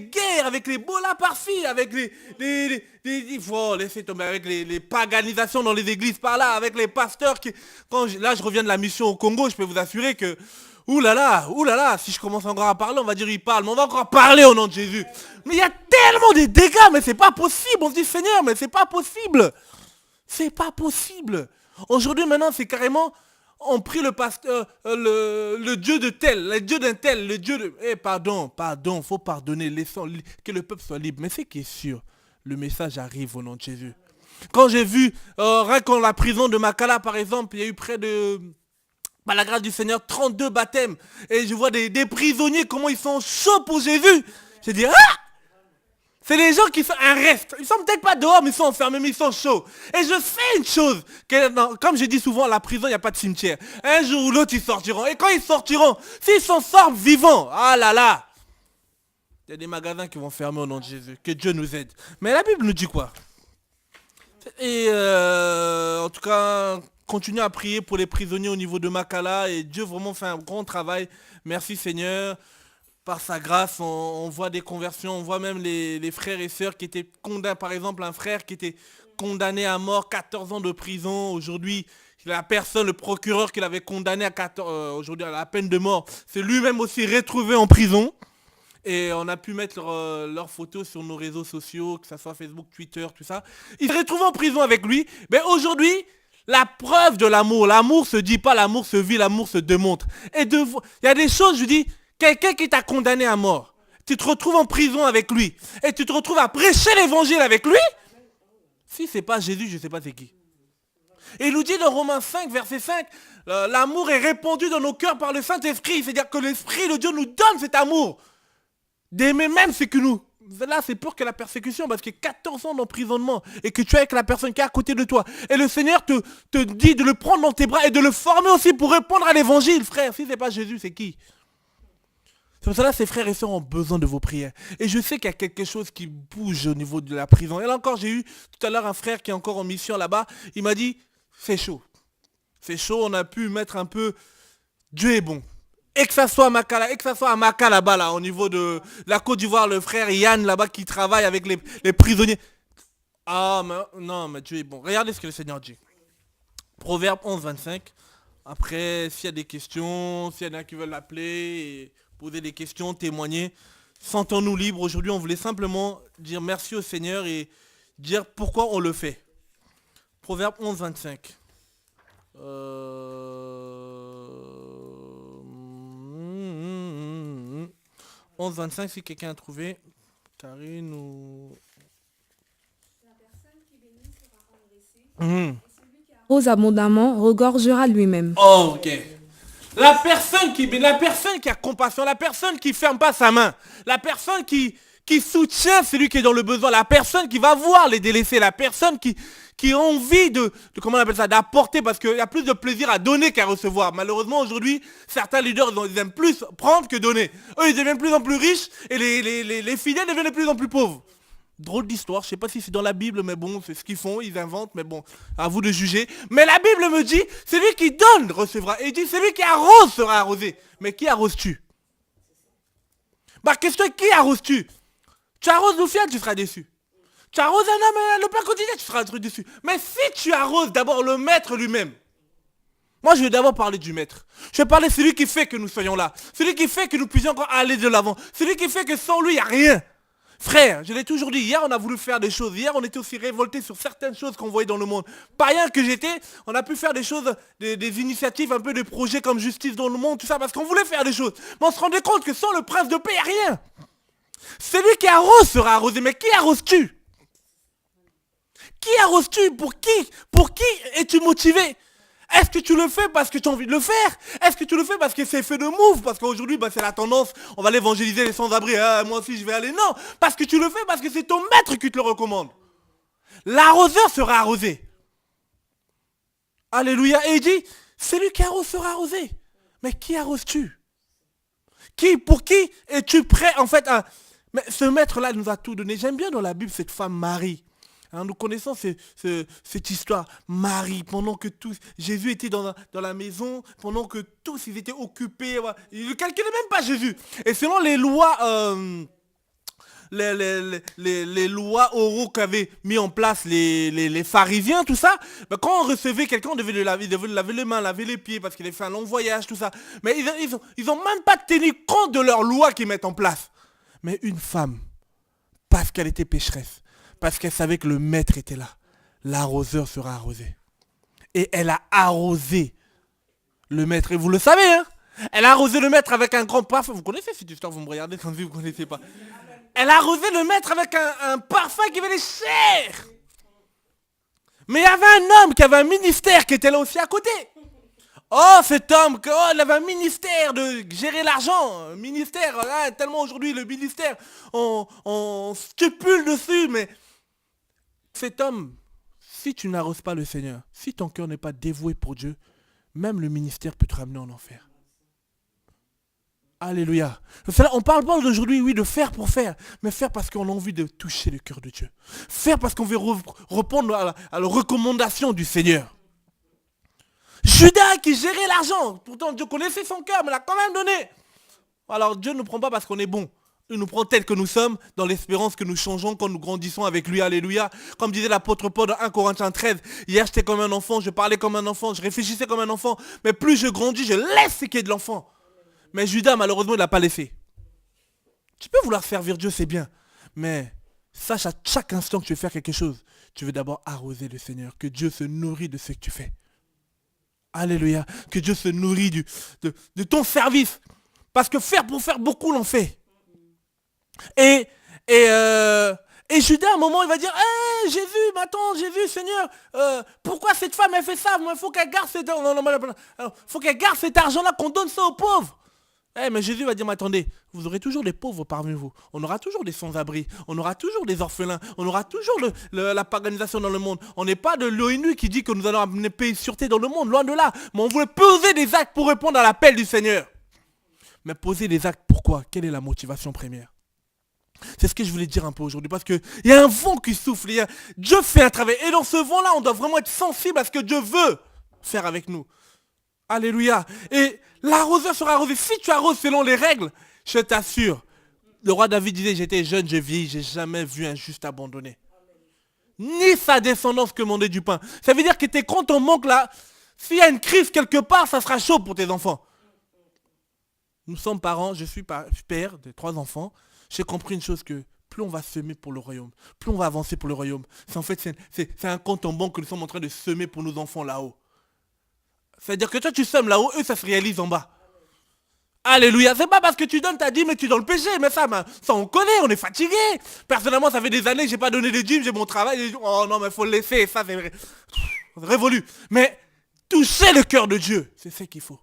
guerres, avec les bolas par-ci, avec laissez tomber, avec les paganisations dans les églises par-là, avec les pasteurs qui... Là, je reviens de la mission au Congo, je peux vous assurer que... Ouh là là, si je commence encore à parler, on va dire il parle, mais on va encore parler au nom de Jésus. Mais il y a tellement de dégâts, mais c'est pas possible. On se dit, Seigneur, mais c'est pas possible. C'est pas possible. Aujourd'hui, maintenant, c'est carrément... On prie le pasteur, le Dieu de tel, le Dieu d'un tel, le Dieu de... pardon, faut pardonner, laissons que le peuple soit libre. Mais c'est qui est sûr, le message arrive au nom de Jésus. Quand j'ai vu, rien qu'en la prison de Makala par exemple, il y a eu près de, par la grâce du Seigneur, 32 baptêmes. Et je vois des prisonniers, comment ils sont chauds pour Jésus. J'ai dit, C'est les gens qui sont un reste. Ils sont peut-être pas dehors, mais ils sont enfermés, mais ils sont chauds. Et je sais une chose, comme je dis souvent, à la prison, il n'y a pas de cimetière. Un jour ou l'autre, ils sortiront. Et quand ils sortiront, s'ils s'en sortent vivants, ah là là, il y a des magasins qui vont fermer au nom de Jésus. Que Dieu nous aide. Mais la Bible nous dit quoi? Et en tout cas, continuez à prier pour les prisonniers au niveau de Makala. Et Dieu vraiment fait un grand travail. Merci Seigneur. Par sa grâce, on voit des conversions, on voit même les frères et sœurs qui étaient condamnés, par exemple un frère qui était condamné à mort, 14 ans de prison. Aujourd'hui, la personne, le procureur qui l'avait condamné aujourd'hui à la peine de mort, c'est lui-même aussi retrouvé en prison. Et on a pu mettre leurs photos sur nos réseaux sociaux, que ce soit Facebook, Twitter, tout ça. Il se retrouve en prison avec lui. Mais aujourd'hui, la preuve de l'amour, l'amour se dit pas, l'amour se vit, l'amour se démontre. Et il y a des choses, je dis, quelqu'un qui t'a condamné à mort, tu te retrouves en prison avec lui, et tu te retrouves à prêcher l'évangile avec lui. Si c'est pas Jésus, je ne sais pas c'est qui. Et il nous dit dans Romains 5, verset 5, l'amour est répandu dans nos cœurs par le Saint-Esprit. C'est-à-dire que l'Esprit de Dieu nous donne cet amour. D'aimer même ce que nous... Là, c'est pire que la persécution, parce que 14 ans d'emprisonnement, et que tu es avec la personne qui est à côté de toi. Et le Seigneur te dit de le prendre dans tes bras et de le former aussi pour répondre à l'évangile, frère. Si c'est pas Jésus, c'est qui? C'est pour cela que ces frères et sœurs ont besoin de vos prières. Et je sais qu'il y a quelque chose qui bouge au niveau de la prison. Et là encore, j'ai eu tout à l'heure un frère qui est encore en mission là-bas. Il m'a dit, c'est chaud. C'est chaud, on a pu mettre un peu... Dieu est bon. Et que ça soit à Makala, et que ça soit à Maka là-bas, là, au niveau de la Côte d'Ivoire, le frère Yann là-bas qui travaille avec les prisonniers. Ah, mais non, mais Dieu est bon. Regardez ce que le Seigneur dit. Proverbe 11, 25. Après, s'il y a des questions, s'il y en a qui veulent l'appeler... poser des questions, témoigner. Sentons-nous libres. Aujourd'hui, on voulait simplement dire merci au Seigneur et dire pourquoi on le fait. Proverbe 11, 25. 11, 25, si quelqu'un a trouvé. Karine ou... La personne qui bénit sera engraissée. Rose abondamment regorgera lui-même. Oh, ok. La personne qui a compassion, la personne qui ferme pas sa main, la personne qui soutient celui qui est dans le besoin, la personne qui va voir les délaissés, la personne qui a envie de comment on appelle ça, d'apporter, parce qu'il y a plus de plaisir à donner qu'à recevoir. Malheureusement, aujourd'hui, certains leaders, ils aiment plus prendre que donner. Eux, ils deviennent de plus en plus riches et les fidèles deviennent de plus en plus pauvres. Drôle d'histoire, je sais pas si c'est dans la Bible, mais bon, c'est ce qu'ils font, ils inventent, mais bon, à vous de juger. Mais la Bible me dit, celui qui donne recevra. Et il dit, celui qui arrose sera arrosé. Mais qui arroses-tu? Ma question est, qui arroses-tu? Tu arroses Loufiane, tu seras déçu. Tu arroses un homme, le plat quotidien, tu seras déçu. Mais si tu arroses d'abord le maître lui-même, moi je vais d'abord parler du maître. Je vais parler de celui qui fait que nous soyons là. Celui qui fait que nous puissions encore aller de l'avant. Celui qui fait que sans lui, il n'y a rien. Frère, je l'ai toujours dit, hier on a voulu faire des choses, hier on était aussi révoltés sur certaines choses qu'on voyait dans le monde. Païen que j'étais, on a pu faire des choses, des initiatives, un peu des projets comme Justice dans le monde, tout ça, parce qu'on voulait faire des choses. Mais on se rendait compte que sans le prince de paix, il n'y a rien. Celui qui arrose sera arrosé, mais qui arroses-tu? Qui arroses-tu? Pour qui es-tu motivé? Est-ce que tu le fais parce que tu as envie de le faire? Est-ce que tu le fais parce que c'est fait de move? Parce qu'aujourd'hui, c'est la tendance, on va aller évangéliser les sans-abri. Ah, moi aussi, je vais aller. Non, parce que tu le fais parce que c'est ton maître qui te le recommande. L'arroseur sera arrosé. Alléluia. Et il dit, celui qui arrose sera arrosé. Mais qui arroses-tu? Pour qui es-tu prêt en fait à... Mais ce maître-là nous a tout donné. J'aime bien dans la Bible cette femme Marie. Nous connaissons cette histoire. Marie, pendant que tous, Jésus était dans la maison, pendant que tous ils étaient occupés, il ne calculait même pas Jésus. Et selon les lois, les lois oraux qu'avaient mis en place les pharisiens, tout ça, quand on recevait quelqu'un, on devait le laver les mains, laver les pieds, parce qu'il avait fait un long voyage, tout ça. Mais ils ont même pas tenu compte de leurs lois qu'ils mettent en place. Mais une femme, parce qu'elle était pécheresse, parce qu'elle savait que le maître était là, l'arroseur sera arrosé. Et elle a arrosé le maître. Et vous le savez, hein? Elle a arrosé le maître avec un grand parfum. Vous connaissez cette histoire, vous me regardez comme si vous ne connaissez pas. Elle a arrosé le maître avec un parfum qui venait cher. Mais il y avait un homme qui avait un ministère qui était là aussi à côté. Oh, cet homme, il avait un ministère de gérer l'argent. Un ministère, tellement aujourd'hui, le ministère, on stipule dessus, mais cet homme, si tu n'arroses pas le Seigneur, si ton cœur n'est pas dévoué pour Dieu, même le ministère peut te ramener en enfer. Alléluia. On parle pas d'aujourd'hui, oui, de faire pour faire, mais faire parce qu'on a envie de toucher le cœur de Dieu. Faire parce qu'on veut répondre à la recommandation du Seigneur. Judas qui gérait l'argent. Pourtant, Dieu connaissait son cœur, mais l'a quand même donné. Alors, Dieu ne nous prend pas parce qu'on est bon. Il nous prend tel que nous sommes, dans l'espérance que nous changeons quand nous grandissons avec lui. Alléluia. Comme disait l'apôtre Paul dans 1 Corinthiens 13. Hier, j'étais comme un enfant, je parlais comme un enfant, je réfléchissais comme un enfant. Mais plus je grandis, je laisse ce qui est de l'enfant. Mais Judas, malheureusement, il n'a pas laissé. Tu peux vouloir servir Dieu, c'est bien. Mais sache à chaque instant que tu veux faire quelque chose, tu veux d'abord arroser le Seigneur. Que Dieu se nourrit de ce que tu fais. Alléluia. Que Dieu se nourrit de ton service. Parce que faire pour faire, beaucoup l'ont fait. Et Judas, à un moment, il va dire, hey, Jésus, mais attends, Jésus, Seigneur, pourquoi cette femme, elle fait ça? Il faut qu'elle garde cet argent-là, qu'on donne ça aux pauvres. Mais Jésus va dire, mais attendez, vous aurez toujours des pauvres parmi vous. On aura toujours des sans-abri. On aura toujours des orphelins. On aura toujours la paganisation dans le monde. On n'est pas de l'ONU qui dit que nous allons amener paix et sûreté dans le monde. Loin de là. Mais on voulait poser des actes pour répondre à l'appel du Seigneur. Mais poser des actes, pourquoi? Quelle est la motivation première? C'est ce que je voulais dire un peu aujourd'hui. Parce qu'il y a un vent qui souffle. Dieu fait un travail. Et dans ce vent-là, on doit vraiment être sensible à ce que Dieu veut faire avec nous. Alléluia. Et l'arroseur sera arrosé. Si tu arroses selon les règles, je t'assure. Le roi David disait, j'étais jeune, j'ai vieilli, j'ai jamais vu un juste abandonné. Ni sa descendance commander du pain. Ça veut dire que quand ton manque là, s'il y a une crise quelque part, ça sera chaud pour tes enfants. Nous sommes parents, je suis père de 3 enfants. J'ai compris une chose que plus on va semer pour le royaume, plus on va avancer pour le royaume. C'est un compte en banque que nous sommes en train de semer pour nos enfants là-haut. C'est-à-dire que toi tu sèmes là-haut, eux ça se réalise en bas. Alléluia. C'est pas parce que tu donnes ta dîme et tu es dans le péché. Mais ça on connaît, on est fatigué. Personnellement, ça fait des années que j'ai pas donné de dîme, j'ai mon travail. Oh non, mais faut le laisser. Ça, c'est révolu. Mais toucher le cœur de Dieu, c'est ce qu'il faut.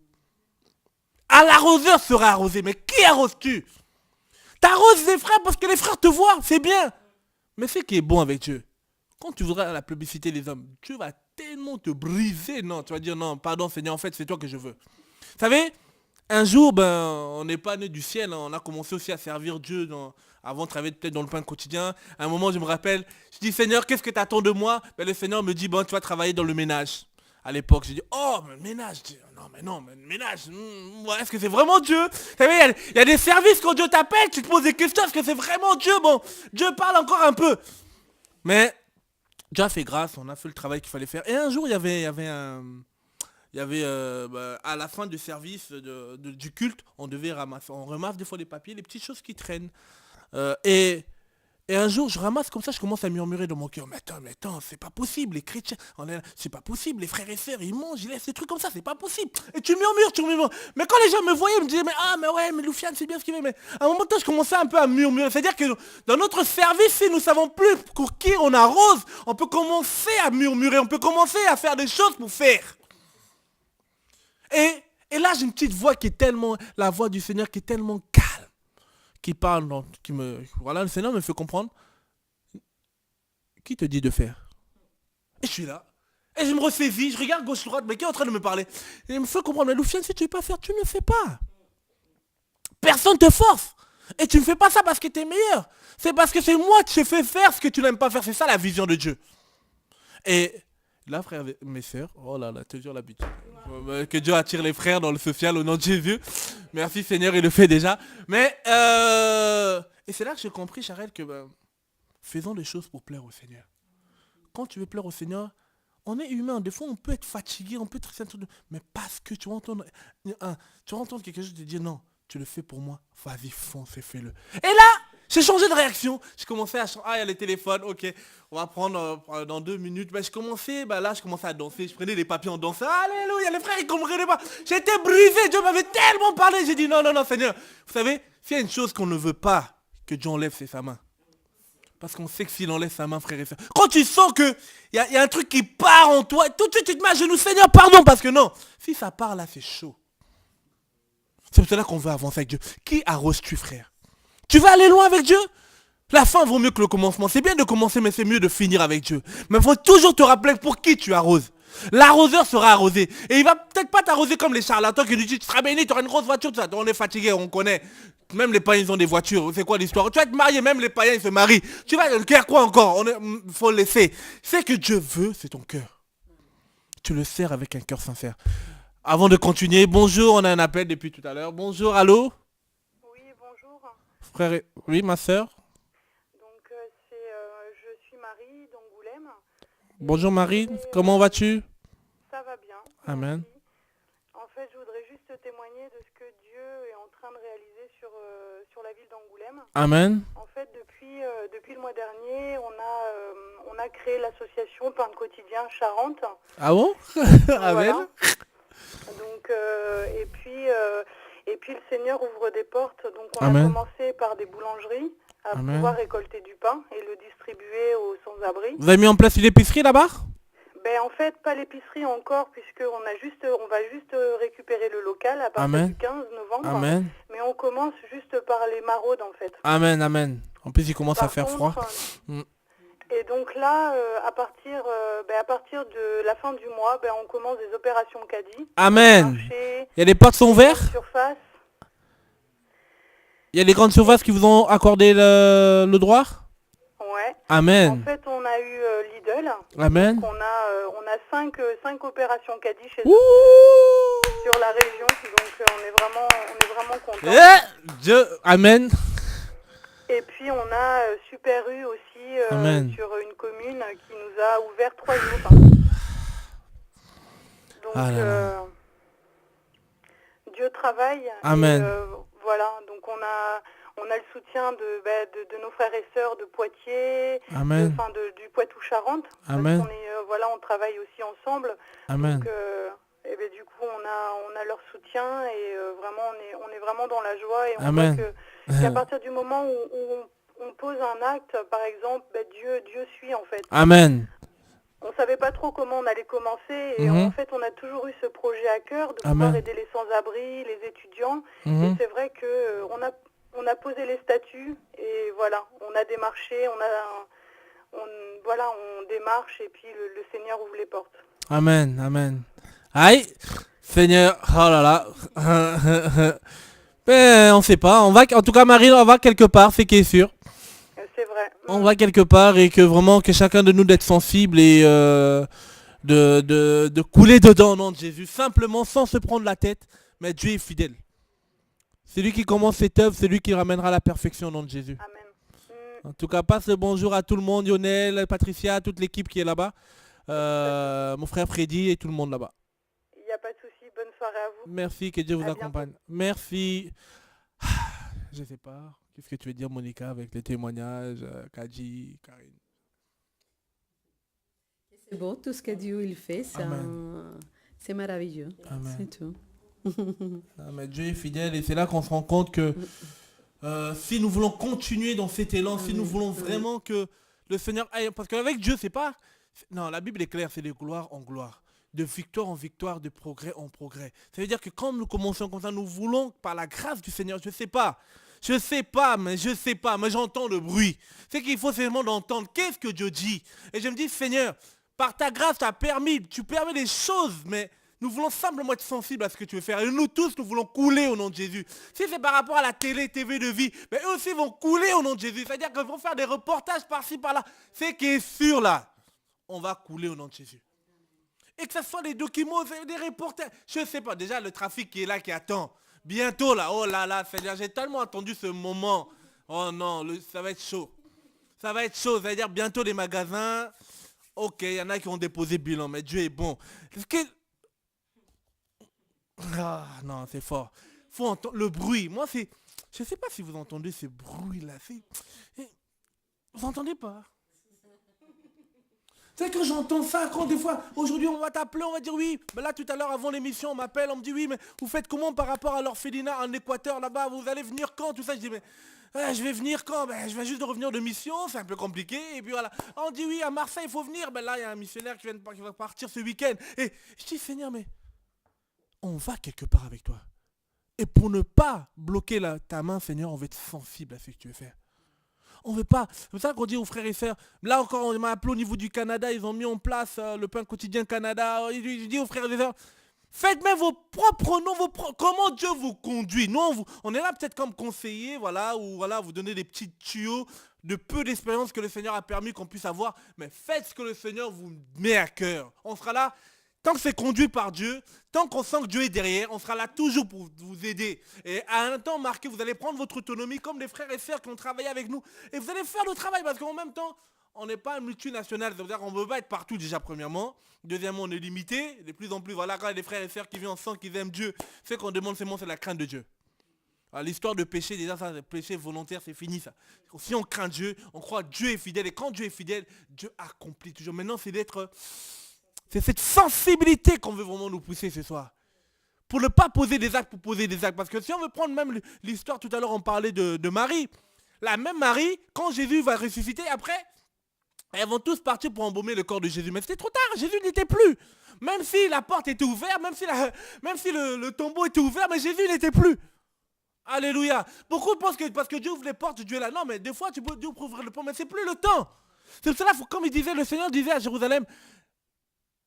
À l'arroseur sera arrosé. Mais qui arroses-tu? T'arroses les frères parce que les frères te voient, c'est bien. Mais ce qui est bon avec Dieu, quand tu voudras la publicité des hommes, Dieu va tellement te briser. Non, tu vas dire non, pardon Seigneur, en fait c'est toi que je veux. Vous savez, un jour, on n'est pas né du ciel, hein, on a commencé aussi à servir Dieu avant de travailler peut-être dans le pain quotidien. À un moment, je me rappelle, je dis Seigneur, qu'est-ce que tu attends de moi? Le Seigneur me dit, tu vas travailler dans le ménage. À l'époque, j'ai dit, oh, mais le ménage, mais le ménage, est-ce que c'est vraiment Dieu? Vous savez, il y a des services quand Dieu t'appelle, tu te poses des questions, est-ce que c'est vraiment Dieu? Bon, Dieu parle encore un peu. Mais Dieu a fait grâce, on a fait le travail qu'il fallait faire. Et un jour, il y avait à la fin du service du culte, on ramasse des fois des papiers, les petites choses qui traînent. Et un jour, je ramasse comme ça, je commence à murmurer dans mon cœur. Mais attends, c'est pas possible, les chrétiens, c'est pas possible, les frères et sœurs, ils mangent, ils laissent des trucs comme ça, c'est pas possible. Et tu murmures. Mais quand les gens me voyaient, ils me disaient, mais Loufiane, c'est bien ce qu'il fait. Mais à un moment donné, je commençais un peu à murmurer. C'est-à-dire que dans notre service, si nous savons plus pour qui on arrose, on peut commencer à murmurer, on peut commencer à faire des choses pour faire. Et là, j'ai une petite voix la voix du Seigneur qui est tellement calme, qui parle, le Seigneur me fait comprendre. Qui te dit de faire? Et je suis là, et je me ressaisis, je regarde gauche-droite, mais qui est en train de me parler? Et il me fait comprendre, mais Loufiane, si tu ne veux pas faire, tu ne le fais pas. Personne ne te force. Et tu ne fais pas ça parce que tu es meilleur. C'est parce que c'est moi qui te fais faire ce que tu n'aimes pas faire. C'est ça la vision de Dieu. Et là, frères, mes sœurs, oh là là, toujours l'habitude. Que Dieu attire les frères dans le social au nom de Jésus. Merci Seigneur, il le fait déjà. Mais, et c'est là que j'ai compris, Charel, que faisons des choses pour plaire au Seigneur. Quand tu veux plaire au Seigneur, on est humain. Des fois, on peut être fatigué, on peut être triste, mais parce que tu vas entendre quelque chose te dire non, tu le fais pour moi. Vas-y, fonce et fais-le. Et là, j'ai changé de réaction. J'ai commencé à changer. Ah, il y a les téléphones, ok. On va prendre dans 2 minutes. Je commençais à danser. Je prenais les papiers en dansant. Alléluia, les frères, ils comprenaient pas. J'étais brisé. Dieu m'avait tellement parlé. J'ai dit non, Seigneur. Vous savez, s'il y a une chose qu'on ne veut pas que Dieu enlève, c'est sa main. Parce qu'on sait que s'il enlève sa main, frère et soeur. Quand tu sens que y a un truc qui part en toi, tout de suite tu te mets à genoux, Seigneur, pardon, parce que non. Si ça part là, c'est chaud. C'est pour cela qu'on veut avancer avec Dieu. Qui arroses-tu, frère? Tu veux aller loin avec Dieu? La fin vaut mieux que le commencement. C'est bien de commencer, mais c'est mieux de finir avec Dieu. Mais il faut toujours te rappeler pour qui tu arroses. L'arroseur sera arrosé. Et il va peut-être pas t'arroser comme les charlatans qui nous disent, tu seras béni, tu auras une grosse voiture, tout ça. On est fatigué, on connaît. Même les païens, ils ont des voitures. C'est quoi l'histoire? Tu vas te marier, même les païens, ils se marient. Tu vas le cœur quoi encore? Faut le laisser. C'est que Dieu veut, c'est ton cœur. Tu le sers avec un cœur sincère. Avant de continuer, bonjour, on a un appel depuis tout à l'heure. Bonjour, allô? Oui, bonjour. Frère, oui, ma soeur. Donc, je suis Marie d'Angoulême. Bonjour Marie, comment vas-tu? Ça va bien. Amen. Merci. En fait, je voudrais juste témoigner de ce que Dieu est en train de réaliser sur la ville d'Angoulême. Amen. En fait, depuis le mois dernier, on a créé l'association Pain de Quotidien Charente. Ah bon? Amen. Voilà. Donc, et puis le Seigneur ouvre des portes. Donc, on Amen. a commencé par des boulangeries à Amen. pouvoir récolter du pain et le distribuer aux sans-abri. Vous avez mis en place une épicerie là-bas? Ben, en fait, pas l'épicerie encore, puisqu'on va juste récupérer le local à partir Amen. du 15 novembre. Amen. Mais on commence juste par les maraudes, en fait. Amen, amen. En plus, il commence Par à faire contre, froid. Et donc là, à partir de la fin du mois, on commence des opérations caddie. Amen. Marché, Il y a des portes sont ouvertes? surface. Il y a des grandes surfaces qui vous ont accordé le droit? Ouais. Amen. En fait, on a eu Lidl. Amen. Donc on a cinq opérations caddie chez eux Ouh. sur la région. Donc on est vraiment contents. Dieu, amen. Et puis on a Super U aussi Amen. sur une commune qui nous a ouvert 3 jours. Donc Ah là là. Dieu travaille. Amen. Et, voilà, donc on a le soutien de nos frères et sœurs de Poitiers, Amen. du Poitou-Charentes. Amen. Parce qu'on on travaille aussi ensemble. Amen. Donc et ben, du coup on a leur soutien et vraiment on est vraiment dans la joie et on Amen. voit qu'à partir du moment où on pose un acte, par exemple, Dieu suit en fait. Amen. On savait pas trop comment on allait commencer et en fait on a toujours eu ce projet à cœur de Amen. pouvoir aider les sans-abri, les étudiants. Et c'est vrai que on a posé les statuts et voilà, on a démarché, on démarche et puis le Seigneur ouvre les portes. Amen. Amen. Aïe, Seigneur, oh là là. Ben, on sait pas. En tout cas, Marie, on va quelque part, c'est qui est sûr. C'est vrai. On va quelque part et que vraiment que chacun de nous d'être sensible et de couler dedans au nom de Jésus, simplement sans se prendre la tête, mais Dieu est fidèle. C'est lui qui commence cette œuvre, c'est lui qui ramènera la perfection au nom de Jésus. Amen. En tout cas, passe le bonjour à tout le monde, Lionel, Patricia, toute l'équipe qui est là-bas, mon frère Freddy et tout le monde là-bas. Il n'y a pas de souci, bonne soirée à vous. Merci, que Dieu vous À accompagne. Merci. Je sais pas. Qu'est-ce que tu veux dire, Monica, avec les témoignages, Kadji, Karine? C'est beau, tout ce que Dieu il fait, c'est merveilleux. Amen. C'est tout. Ah, mais Dieu est fidèle et c'est là qu'on se rend compte que si nous voulons continuer dans cet élan, si nous voulons vraiment que le Seigneur aille, parce qu'avec Dieu, c'est pas... Non, la Bible est claire, c'est de gloire en gloire, de victoire en victoire, de progrès en progrès. Ça veut dire que quand nous commençons comme ça, nous voulons, par la grâce du Seigneur, je sais pas, mais j'entends le bruit. C'est qu'il faut seulement d'entendre qu'est-ce que Dieu dit. Et je me dis, Seigneur, par ta grâce, tu permets des choses, mais nous voulons simplement être sensibles à ce que tu veux faire. Et nous tous, nous voulons couler au nom de Jésus. Si c'est par rapport à la TV de vie, mais eux aussi vont couler au nom de Jésus. C'est-à-dire qu'ils vont faire des reportages par-ci, par-là. C'est qui est sûr là, on va couler au nom de Jésus. Et que ce soit des documents, des reportages. Je ne sais pas, déjà le trafic qui est là, qui attend. Bientôt là, oh là là, Seigneur, j'ai tellement attendu ce moment. Oh non, ça va être chaud. Ça va être chaud, c'est-à-dire bientôt les magasins. Ok, il y en a qui ont déposé bilan, mais Dieu est bon. Ah non, c'est fort. Faut entendre le bruit. Moi, c'est... Je ne sais pas si vous entendez ce bruit-là. Vous entendez pas? C'est que j'entends ça quand des fois, aujourd'hui on va t'appeler, on va dire oui. Mais là tout à l'heure avant l'émission on m'appelle, on me dit oui mais vous faites comment par rapport à l'orphelinat en Équateur là-bas, vous allez venir quand, tout ça. Je dis mais je vais venir quand? Je viens juste de revenir de mission, c'est un peu compliqué. Et puis voilà, on dit oui à Marseille il faut venir. Là il y a un missionnaire qui va partir ce week-end. Et je dis Seigneur mais on va quelque part avec toi. Et pour ne pas bloquer ta main Seigneur, on va être sensible à ce que tu veux faire. On veut pas. C'est pour ça qu'on dit aux frères et sœurs. Là encore, on m'a appelé au niveau du Canada. Ils ont mis en place le pain quotidien Canada. Je dis aux frères et sœurs, faites même vos propres noms. Comment Dieu vous conduit. Nous, on est là peut-être comme conseiller, voilà, ou voilà, vous donner des petits tuyaux de peu d'expérience que le Seigneur a permis qu'on puisse avoir. Mais faites ce que le Seigneur vous met à cœur. On sera là. Tant que c'est conduit par Dieu, tant qu'on sent que Dieu est derrière, on sera là toujours pour vous aider. Et à un temps marqué, vous allez prendre votre autonomie comme les frères et sœurs qui ont travaillé avec nous. Et vous allez faire le travail parce qu'en même temps, on n'est pas multinational. C'est-à-dire qu'on ne veut pas être partout déjà premièrement. Deuxièmement, on est limité. De plus en plus, voilà, quand il y a des frères et sœurs qui viennent ensemble, qui aiment Dieu, ce qu'on demande seulement, c'est la crainte de Dieu. Alors, l'histoire de péché, déjà, ça, le péché volontaire, c'est fini ça. Si on craint Dieu, on croit que Dieu est fidèle. Et quand Dieu est fidèle, Dieu accomplit toujours. Maintenant, c'est d'être... C'est cette sensibilité qu'on veut vraiment nous pousser ce soir. Pour ne pas poser des actes pour poser des actes. Parce que si on veut prendre même l'histoire, tout à l'heure on parlait de Marie. La même Marie, quand Jésus va ressusciter, après, elles vont tous partir pour embaumer le corps de Jésus. Mais c'était trop tard, Jésus n'était plus. Même si la porte était ouverte, même si le tombeau était ouvert, mais Jésus n'était plus. Alléluia. Beaucoup pensent que parce que Dieu ouvre les portes, Dieu est là. Non, mais des fois, Dieu peut ouvrir le pont, mais c'est plus le temps. C'est pour cela, comme le Seigneur disait à Jérusalem,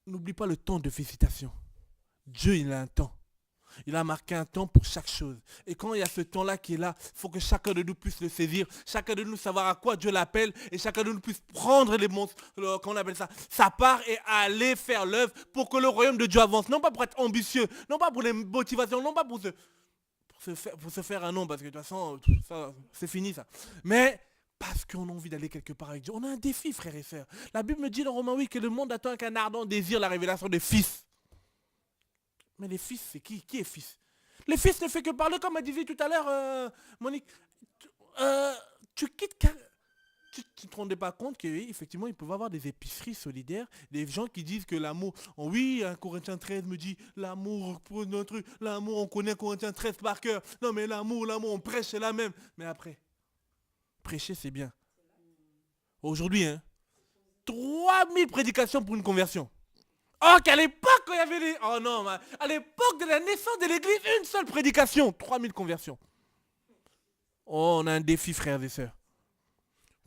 n'oublie pas le temps de visitation. Dieu, il a un temps. Il a marqué un temps pour chaque chose. Et quand il y a ce temps-là qui est là, il faut que chacun de nous puisse le saisir. Chacun de nous savoir à quoi Dieu l'appelle. Et chacun de nous puisse prendre comment on appelle ça, sa part et aller faire l'œuvre pour que le royaume de Dieu avance. Non pas pour être ambitieux, non pas pour les motivations, non pas pour se faire un nom. Parce que de toute façon, ça, c'est fini ça. Mais... parce qu'on a envie d'aller quelque part avec Dieu. On a un défi, frères et sœurs. La Bible me dit dans Romains 8 que le monde attend avec un ardent désir la révélation des fils. Mais les fils, c'est qui? Qui est fils? Les fils ne fait que parler, comme m'a disait tout à l'heure, Monique. Tu quittes... Tu ne te rendais pas compte qu'effectivement, ils peuvent avoir des épiceries solidaires, des gens qui disent que l'amour... Oh oui, un Corinthiens 13 me dit, l'amour pour notre... L'amour, on connaît Corinthiens 13 par cœur. Non mais l'amour, on prêche, c'est la même. Mais après... prêcher, c'est bien. Aujourd'hui, 3000 prédications pour une conversion. Oh, qu'à l'époque, quand il y avait les... Oh non, à l'époque de la naissance de l'église, une seule prédication. 3000 conversions. Oh, on a un défi, frères et sœurs.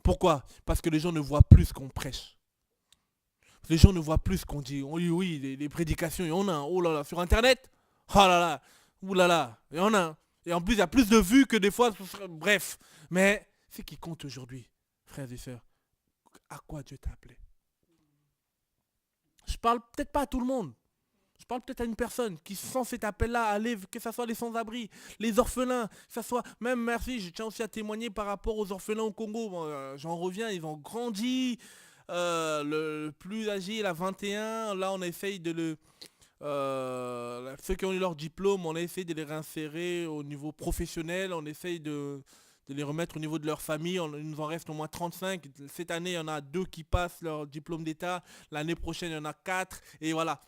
Pourquoi? Parce que les gens ne voient plus ce qu'on prêche. Les gens ne voient plus ce qu'on dit. Oui, les prédications, il y en a. Oh là là, sur Internet. Oh là là. Ouh là là. Il y en a. Et en plus, il y a plus de vues que des fois. Bref. Mais... ce qui compte aujourd'hui, frères et sœurs, à quoi Dieu t'a appelé. Je parle peut-être pas à tout le monde. Je parle peut-être à une personne qui sent cet appel-là à aller, que ce soit les sans-abri, les orphelins, que ce soit, même merci, je tiens aussi à témoigner par rapport aux orphelins au Congo. Bon, j'en reviens, ils ont grandi. Le plus âgé, il a 21. Là, on essaye de ceux qui ont eu leur diplôme, on a essayé de les réinsérer au niveau professionnel. On essaye de les remettre au niveau de leur famille. Il nous en reste au moins 35. Cette année, il y en a 2 qui passent leur diplôme d'État. L'année prochaine, il y en a 4. Et voilà.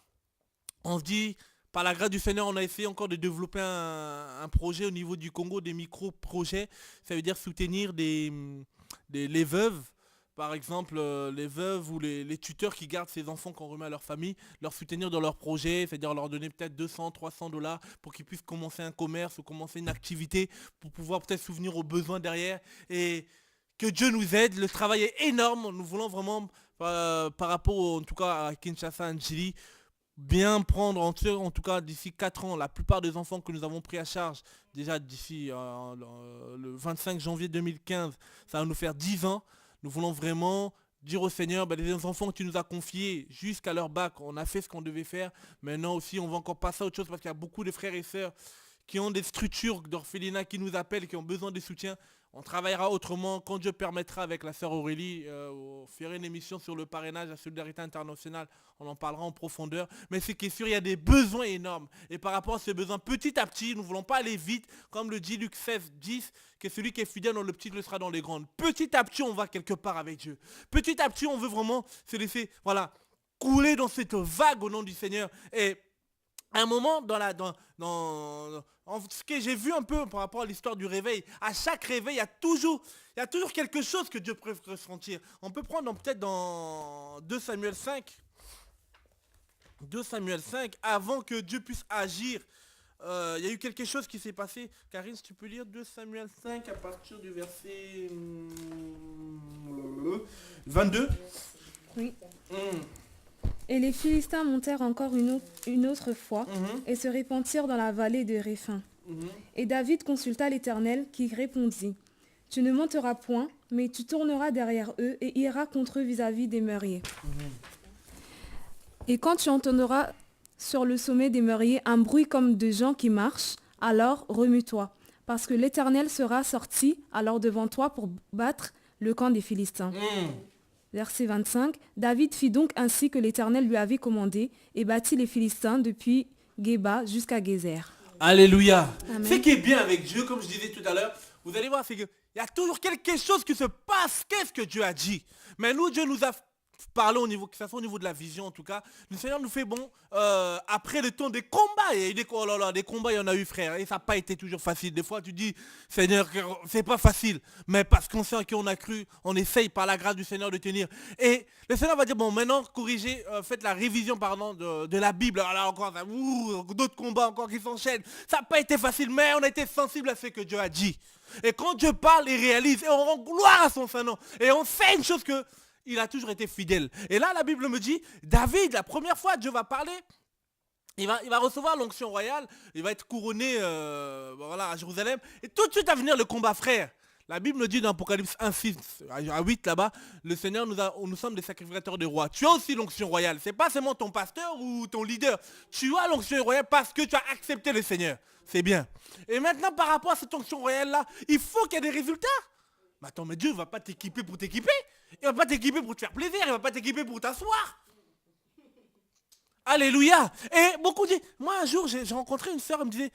On se dit, par la grâce du Seigneur, on a essayé encore de développer un projet au niveau du Congo, des micro-projets. Ça veut dire soutenir les veuves. Par exemple, les veuves ou les tuteurs qui gardent ces enfants qu'on remet à leur famille, leur soutenir dans leur projet, c'est-à-dire leur donner peut-être 200, 300 $ pour qu'ils puissent commencer un commerce ou commencer une activité pour pouvoir peut-être souvenir aux besoins derrière. Et que Dieu nous aide, le travail est énorme. Nous voulons vraiment, par rapport en tout cas à Kinshasa, Njili, bien prendre en tout cas d'ici 4 ans, la plupart des enfants que nous avons pris à charge, déjà d'ici le 25 janvier 2015, ça va nous faire 10 ans. Nous voulons vraiment dire au Seigneur, les enfants que tu nous as confiés jusqu'à leur bac, on a fait ce qu'on devait faire. Maintenant aussi, on va encore passer à autre chose parce qu'il y a beaucoup de frères et sœurs qui ont des structures d'orphelinat qui nous appellent, qui ont besoin de soutien. On travaillera autrement quand Dieu permettra avec la sœur Aurélie. On fera une émission sur le parrainage, la solidarité internationale. On en parlera en profondeur. Mais c'est qu'il y a des besoins énormes. Et par rapport à ces besoins, petit à petit, nous ne voulons pas aller vite. Comme le dit Luc 16, 10, que celui qui est fidèle dans le petit le sera dans les grandes. Petit à petit, on va quelque part avec Dieu. Petit à petit, on veut vraiment se laisser couler dans cette vague au nom du Seigneur. Et à un moment, ce que j'ai vu un peu par rapport à l'histoire du réveil, à chaque réveil, il y a toujours quelque chose que Dieu peut ressentir. On peut prendre peut-être dans 2 Samuel 5, avant que Dieu puisse agir, il y a eu quelque chose qui s'est passé. Karine, si tu peux lire 2 Samuel 5 à partir du verset 22. Oui. Et les Philistins montèrent encore une autre fois et se répandirent dans la vallée de Réphin. Et David consulta l'Éternel qui répondit, « Tu ne monteras point, mais tu tourneras derrière eux et iras contre eux vis-à-vis des mûriers. Et quand tu entendras sur le sommet des mûriers un bruit comme de gens qui marchent, alors remue-toi, parce que l'Éternel sera sorti alors devant toi pour battre le camp des Philistins. » Verset 25, David fit donc ainsi que l'Éternel lui avait commandé et battit les Philistins depuis Géba jusqu'à Gézer. Alléluia. Amen. Ce qui est bien avec Dieu, comme je disais tout à l'heure, vous allez voir, c'est qu'il y a toujours quelque chose qui se passe. Qu'est-ce que Dieu a dit? Mais nous, Dieu nous a parlé au niveau, que ce soit au niveau de la vision en tout cas. Le Seigneur nous fait après le temps des combats. Et des combats, il y en a eu, frère. Et ça n'a pas été toujours facile. Des fois, tu dis, Seigneur, c'est pas facile. Mais parce qu'on sait qu'on a cru, on essaye par la grâce du Seigneur de tenir. Et le Seigneur va dire, bon, maintenant, corrigez, faites la révision, de la Bible. Alors là, encore, d'autres combats encore qui s'enchaînent. Ça n'a pas été facile, mais on a été sensible à ce que Dieu a dit. Et quand Dieu parle, il réalise. Et on rend gloire à son Saint-Nom. Et on fait une chose que il a toujours été fidèle. Et là, la Bible me dit, David, la première fois, Dieu va parler. Il va recevoir l'onction royale. Il va être couronné à Jérusalem. Et tout de suite à venir le combat, frère. La Bible nous dit dans Apocalypse 1, 6 à 8 là-bas, le Seigneur nous sommes des sacrificateurs de rois. Tu as aussi l'onction royale. C'est pas seulement ton pasteur ou ton leader. Tu as l'onction royale parce que tu as accepté le Seigneur. C'est bien. Et maintenant, par rapport à cette onction royale-là, il faut qu'il y ait des résultats. Mais attends, mais Dieu ne va pas t'équiper pour t'équiper. Il ne va pas t'équiper pour te faire plaisir. Il ne va pas t'équiper pour t'asseoir. Alléluia. Et beaucoup disent, moi un jour j'ai rencontré une sœur, elle me disait,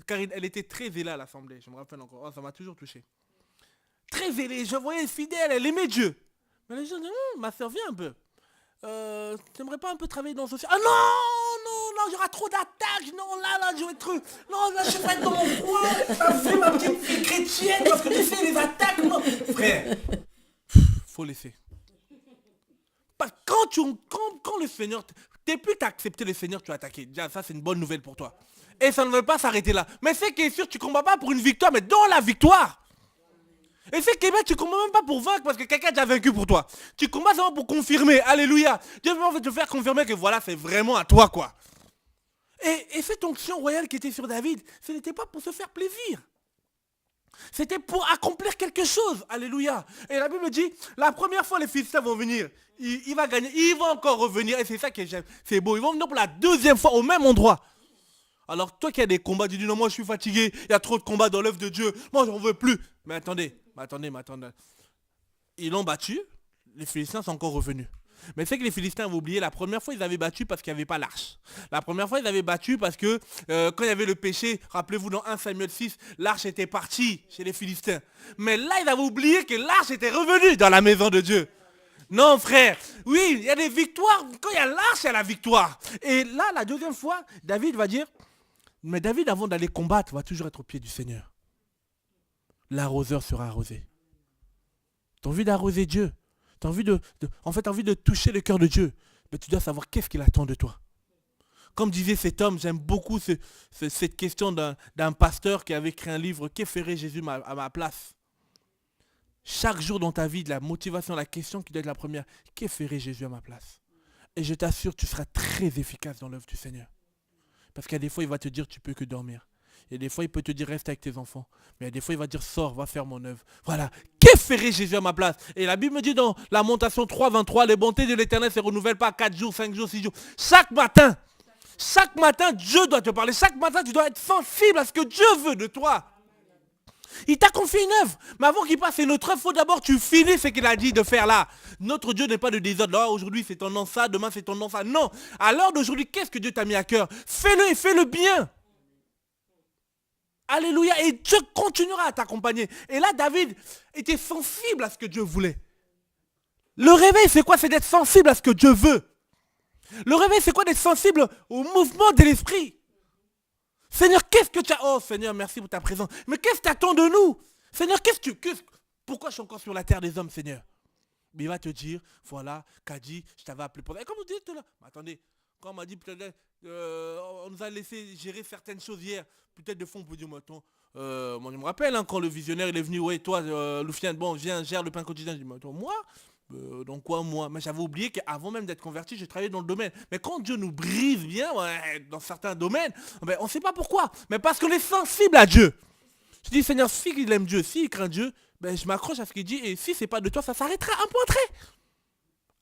Karine, elle était très zélée à l'assemblée. Je me rappelle encore, ça m'a toujours touché. Très zélée, je voyais fidèle, elle aimait Dieu. Mais les gens disent, ma sœur, viens un peu. Tu n'aimerais pas un peu travailler dans ce social? Ah non, il y aura trop d'attaques. Non, là, je vais être... Non, là, je vais être dans mon coin. Ça fait ma petite fille chrétienne parce que tu sais, les attaques, non. Frère, faut laisser. Parce que quand le Seigneur... Depuis que tu as accepté le Seigneur, tu as attaqué. Déjà, ça, c'est une bonne nouvelle pour toi. Et ça ne veut pas s'arrêter là. Mais c'est qui est sûr, tu ne combats pas pour une victoire, mais dans la victoire. Et c'est que tu ne combats même pas pour vaincre parce que quelqu'un a déjà vaincu pour toi. Tu combats seulement pour confirmer. Alléluia. Dieu veut te faire confirmer que voilà, c'est vraiment à toi, quoi. Et cette onction royale qui était sur David, ce n'était pas pour se faire plaisir. C'était pour accomplir quelque chose. Alléluia. Et la Bible dit, la première fois les Philistins vont venir, il va gagner, il va encore revenir. Et c'est ça que j'aime. C'est beau. Ils vont venir pour la deuxième fois au même endroit. Alors toi qui as des combats, tu dis non, moi je suis fatigué, il y a trop de combats dans l'œuvre de Dieu, moi j'en veux plus. Mais attendez. Ils l'ont battu, les Philistins sont encore revenus. Mais c'est que les Philistins avaient oublié, la première fois ils avaient battu parce qu'il n'y avait pas l'arche. La première fois ils avaient battu parce que quand il y avait le péché, rappelez-vous dans 1 Samuel 6, l'arche était partie chez les Philistins. Mais là ils avaient oublié que l'arche était revenue dans la maison de Dieu. Non frère, oui, il y a des victoires, quand il y a l'arche, il y a la victoire. Et là, la deuxième fois, David va dire, mais David avant d'aller combattre va toujours être au pied du Seigneur. L'arroseur sera arrosé. Tu as envie d'arroser Dieu. Tu as envie de toucher le cœur de Dieu. Mais tu dois savoir qu'est-ce qu'il attend de toi. Comme disait cet homme, j'aime beaucoup cette question d'un pasteur qui avait écrit un livre, que ferait Jésus à ma place? Chaque jour dans ta vie, la motivation, la question qui doit être la première, que ferait Jésus à ma place? Et je t'assure, tu seras très efficace dans l'œuvre du Seigneur. Parce qu'il y a des fois, il va te dire, tu peux que dormir. Il y a des fois, il peut te dire, reste avec tes enfants. Mais il y a des fois, il va dire, sors, va faire mon œuvre. Voilà. Que ferait Jésus à ma place? Et la Bible me dit dans Lamentation 3, 23, les bontés de l'Éternel se renouvellent pas 4 jours, 5 jours, 6 jours. Chaque matin, Dieu doit te parler. Chaque matin, tu dois être sensible à ce que Dieu veut de toi. Il t'a confié une œuvre. Mais avant qu'il passe une autre œuvre, il faut d'abord que tu finisses ce qu'il a dit de faire là. Notre Dieu n'est pas de désordre. Là, aujourd'hui, c'est ton nom ça, demain, c'est ton nom ça. Non. À l'heure d'aujourd'hui, qu'est-ce que Dieu t'a mis à cœur? Fais-le et fais-le bien. Alléluia. Et Dieu continuera à t'accompagner. Et là, David était sensible à ce que Dieu voulait. Le réveil, c'est quoi? C'est d'être sensible à ce que Dieu veut. Le réveil, c'est quoi? D'être sensible au mouvement de l'esprit. Seigneur, qu'est-ce que tu as... Oh Seigneur, merci pour ta présence. Mais qu'est-ce que tu attends de nous? Seigneur, pourquoi je suis encore sur la terre des hommes, Seigneur? Mais il va te dire, voilà, Kadi, je t'avais appelé pour ça. Et comme vous dites là, mais attendez, quand on m'a dit, peut-être, on nous a laissé gérer certaines choses hier, peut-être de fond, on peut dire, moi, attends, moi je me rappelle, hein, quand le visionnaire il est venu, ouais, toi, Loufiane, bon, viens, gère le pain quotidien. Je dis, mais attends, moi donc quoi moi? Mais j'avais oublié qu'avant même d'être converti, je travaillais dans le domaine. Mais quand Dieu nous brise bien, ouais, dans certains domaines, ben, on ne sait pas pourquoi. Mais parce qu'on est sensible à Dieu. Je dis, Seigneur, si il aime Dieu, s'il craint Dieu, ben, je m'accroche à ce qu'il dit. Et si c'est pas de toi, ça s'arrêtera un point trait.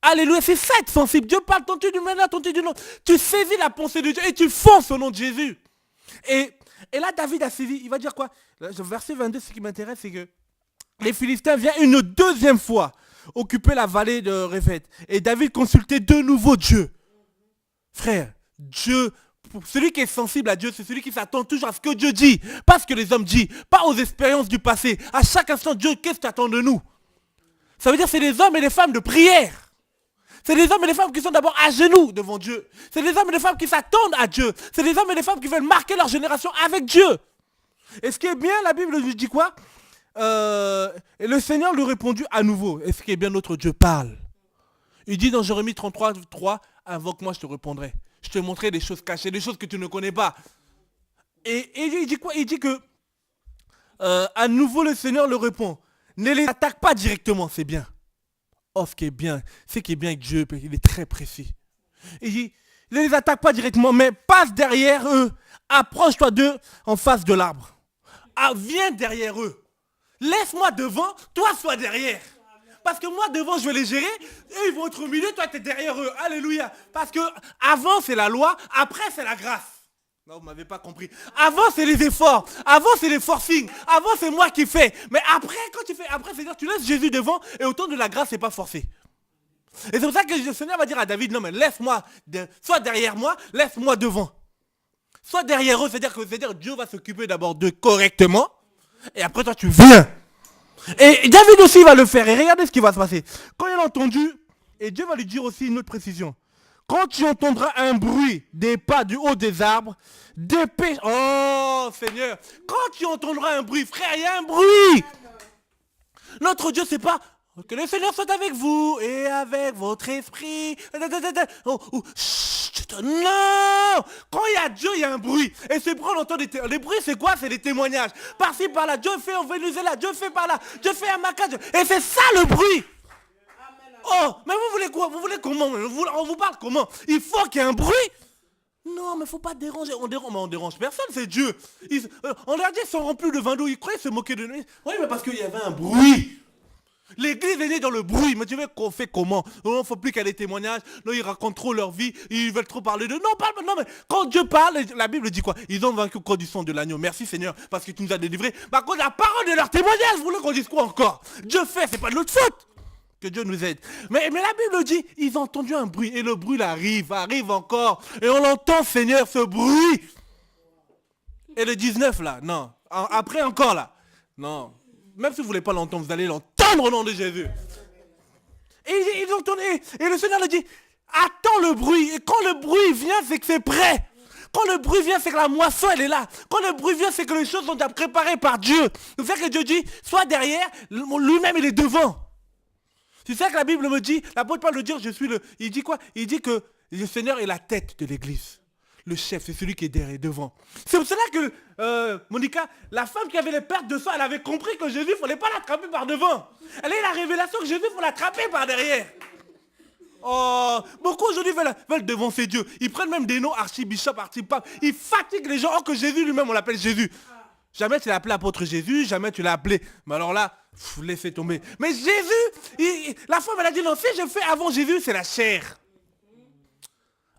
Alléluia, c'est ça être sensible. Dieu parle, ton Dieu du maintenant, ton Dieu du nom. Tu saisis la pensée de Dieu et tu fonces au nom de Jésus. Et là, David a saisi, il va dire quoi? Là, verset 22, ce qui m'intéresse, c'est que les Philistins viennent une deuxième fois occuper la vallée de Répheth. Et David consultait de nouveau Dieu. Frère, Dieu, celui qui est sensible à Dieu, c'est celui qui s'attend toujours à ce que Dieu dit. Pas ce que les hommes disent, pas aux expériences du passé. À chaque instant, Dieu, qu'est-ce que tu attends de nous? Ça veut dire que c'est les hommes et les femmes de prière. C'est les hommes et les femmes qui sont d'abord à genoux devant Dieu. C'est les hommes et les femmes qui s'attendent à Dieu. C'est les hommes et les femmes qui veulent marquer leur génération avec Dieu. Et ce qui est bien, la Bible nous dit quoi? Et le Seigneur lui répondit à nouveau. Et ce qui est bien, notre Dieu parle. Il dit dans Jérémie 33, 3, invoque-moi, je te répondrai. Je te montrerai des choses cachées, des choses que tu ne connais pas. Et il dit quoi? Il dit que à nouveau le Seigneur le répond. Ne les attaque pas directement, c'est bien. Oh, ce qui est bien avec Dieu, il est très précis. Il dit, ne les attaque pas directement, mais passe derrière eux. Approche-toi d'eux en face de l'arbre. Ah, viens derrière eux. Laisse-moi devant, toi sois derrière. Parce que moi devant je vais les gérer, eux ils vont être au milieu, toi tu es derrière eux. Alléluia. Parce que avant c'est la loi, après c'est la grâce. Non, vous m'avez pas compris. Avant c'est les efforts, avant c'est les forcing, avant c'est moi qui fais. Mais après, quand tu fais, après c'est-à-dire tu laisses Jésus devant et autant de la grâce c'est pas forcé. Et c'est pour ça que le Seigneur va dire à David, non mais laisse-moi, soit derrière moi, laisse-moi devant. Soit derrière eux, c'est-à-dire Dieu va s'occuper d'abord d'eux correctement. Et après toi tu viens. Et David aussi va le faire. Et regardez ce qui va se passer. Quand il a entendu, et Dieu va lui dire aussi une autre précision. Quand tu entendras un bruit des pas du haut des arbres, dépêche. Oh Seigneur. Quand tu entendras un bruit, frère, il y a un bruit. Notre Dieu, c'est pas que le Seigneur soit avec vous et avec votre esprit. Non. Quand il y a Dieu, il y a un bruit. Et c'est pour on entend les bruits, c'est quoi? C'est des témoignages. Par-ci, par-là. Dieu fait au Venezuela. Dieu fait par là. Dieu fait à Macas. Et c'est ça le bruit. Oh, mais vous voulez quoi? Vous voulez comment? On vous parle comment? Il faut qu'il y ait un bruit. Non, mais faut pas déranger. On dérange personne, c'est Dieu. On leur dit, ils sont remplis de vin d'eau. Ils croyaient se moquer de nous. Oui, mais parce qu'il y avait un bruit. L'église est née dans le bruit, mais tu veux qu'on fait comment? Il ne faut plus qu'il y ait des témoignages. Non, ils racontent trop leur vie, ils veulent trop parler de... Non, mais quand Dieu parle, la Bible dit quoi? Ils ont vaincu au corps du sang de l'agneau. Merci Seigneur, parce que tu nous as délivrés. Par contre, la parole de leur témoignage, vous voulez qu'on dise quoi encore? Dieu fait, c'est pas de notre faute. Que Dieu nous aide. Mais la Bible dit, ils ont entendu un bruit, et le bruit là, arrive encore. Et on l'entend, Seigneur, ce bruit. Et le 19 là, non. Après encore là, non. Même si vous ne voulez pas l'entendre, vous allez l'entendre au nom de Jésus. Et ils ont entendu. Et le Seigneur leur dit, attends le bruit. Et quand le bruit vient, c'est que c'est prêt. Quand le bruit vient, c'est que la moisson, elle est là. Quand le bruit vient, c'est que les choses sont déjà préparées par Dieu. C'est ça que Dieu dit, soit derrière, lui-même, il est devant. C'est ça que la Bible me dit. L'apôtre Paul le dit, je suis le... Il dit quoi? Il dit que le Seigneur est la tête de l'église. Le chef, c'est celui qui est derrière et devant. C'est pour cela que Monica, la femme qui avait les pertes de sang, elle avait compris que Jésus, il ne fallait pas l'attraper par devant. Elle a eu la révélation que Jésus, il faut l'attraper par derrière. Oh, beaucoup aujourd'hui veulent devancer Dieu. Ils prennent même des noms archibishop, archipape. Ils fatiguent les gens. Or que Jésus lui-même, on l'appelle Jésus. Jamais tu l'as appelé apôtre Jésus, jamais tu l'as appelé. Mais alors là, laissez tomber. Mais Jésus, la femme, elle a dit non, si je fais avant Jésus, c'est la chair.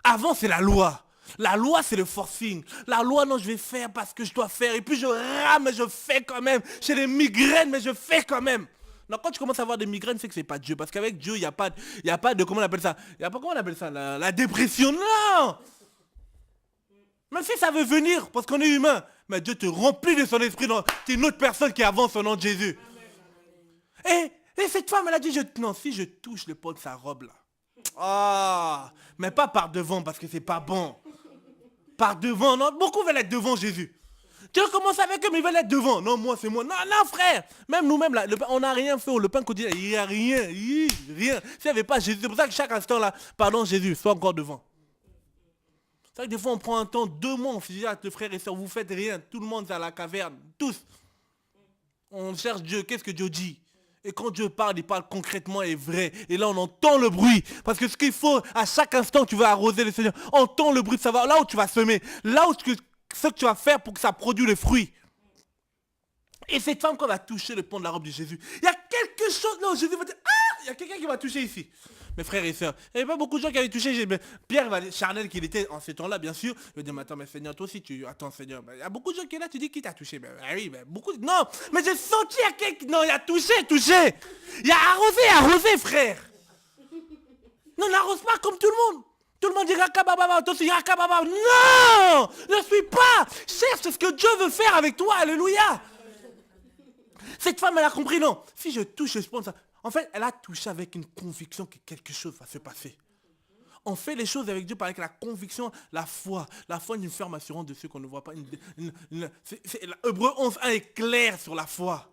Avant, c'est la loi. La loi, c'est le forcing. La loi, non, je vais faire parce que je dois faire. Et puis je rame, mais je fais quand même. J'ai des migraines, mais je fais quand même. Non, quand tu commences à avoir des migraines, c'est que c'est pas Dieu. Parce qu'avec Dieu, il n'y a pas de, comment on appelle ça? Il n'y a pas, comment on appelle ça? La dépression, non. Même si ça veut venir, parce qu'on est humain. Mais Dieu te remplit de son esprit. Tu es une autre personne qui avance au nom de Jésus. Et cette femme, elle a dit, non, si je touche le pot de sa robe là. Ah, mais pas par devant parce que c'est pas bon. Par devant, non, beaucoup veulent être devant Jésus. Tu commences avec eux, mais ils veulent être devant. Non, moi, c'est moi. Non, non, frère. Même nous-mêmes, là, on n'a rien fait. Le pain quotidien, il n'y a rien. Rien. S'il n'y avait pas Jésus, c'est pour ça que chaque instant, là, pardon, Jésus, sois encore devant. C'est vrai que des fois, on prend un temps, 2 mois, on se dit, le frère et soeur, vous faites rien. Tout le monde est à la caverne. Tous. On cherche Dieu. Qu'est-ce que Dieu dit? Et quand Dieu parle, il parle concrètement et vrai. Et là, on entend le bruit. Parce que ce qu'il faut, à chaque instant que tu vas arroser le Seigneur, entends le bruit de savoir là où tu vas semer. Là où ce que tu vas faire pour que ça produise les fruits. Et cette femme, quand elle a touché le pont de la robe de Jésus, il y a quelque chose là où Jésus va dire, ah, il y a quelqu'un qui va toucher ici. Mes frères et sœurs, il n'y avait pas beaucoup de gens qui avaient touché. Pierre, charnel qu'il était en ces temps-là, bien sûr, il va dire, mais attends, mais Seigneur, toi aussi, attends, Seigneur, il y a beaucoup de gens qui sont là, tu dis qui t'a touché? Oui, mais beaucoup, non, mais j'ai senti, il y a quelqu'un, non, il a touché. Il y a arrosé, frère. Non, n'arrose pas comme tout le monde. Tout le monde dit rakababa, toi aussi rakababa. Non, ne suis pas. Cherche ce que Dieu veut faire avec toi, alléluia. Cette femme, elle a compris, non. Si je touche, je pense ça. En fait, elle a touché avec une conviction que quelque chose va se passer. On fait les choses avec Dieu avec la conviction, la foi. La foi est une ferme assurance de ceux qu'on ne voit pas. Hébreux 11.1 est clair sur la foi.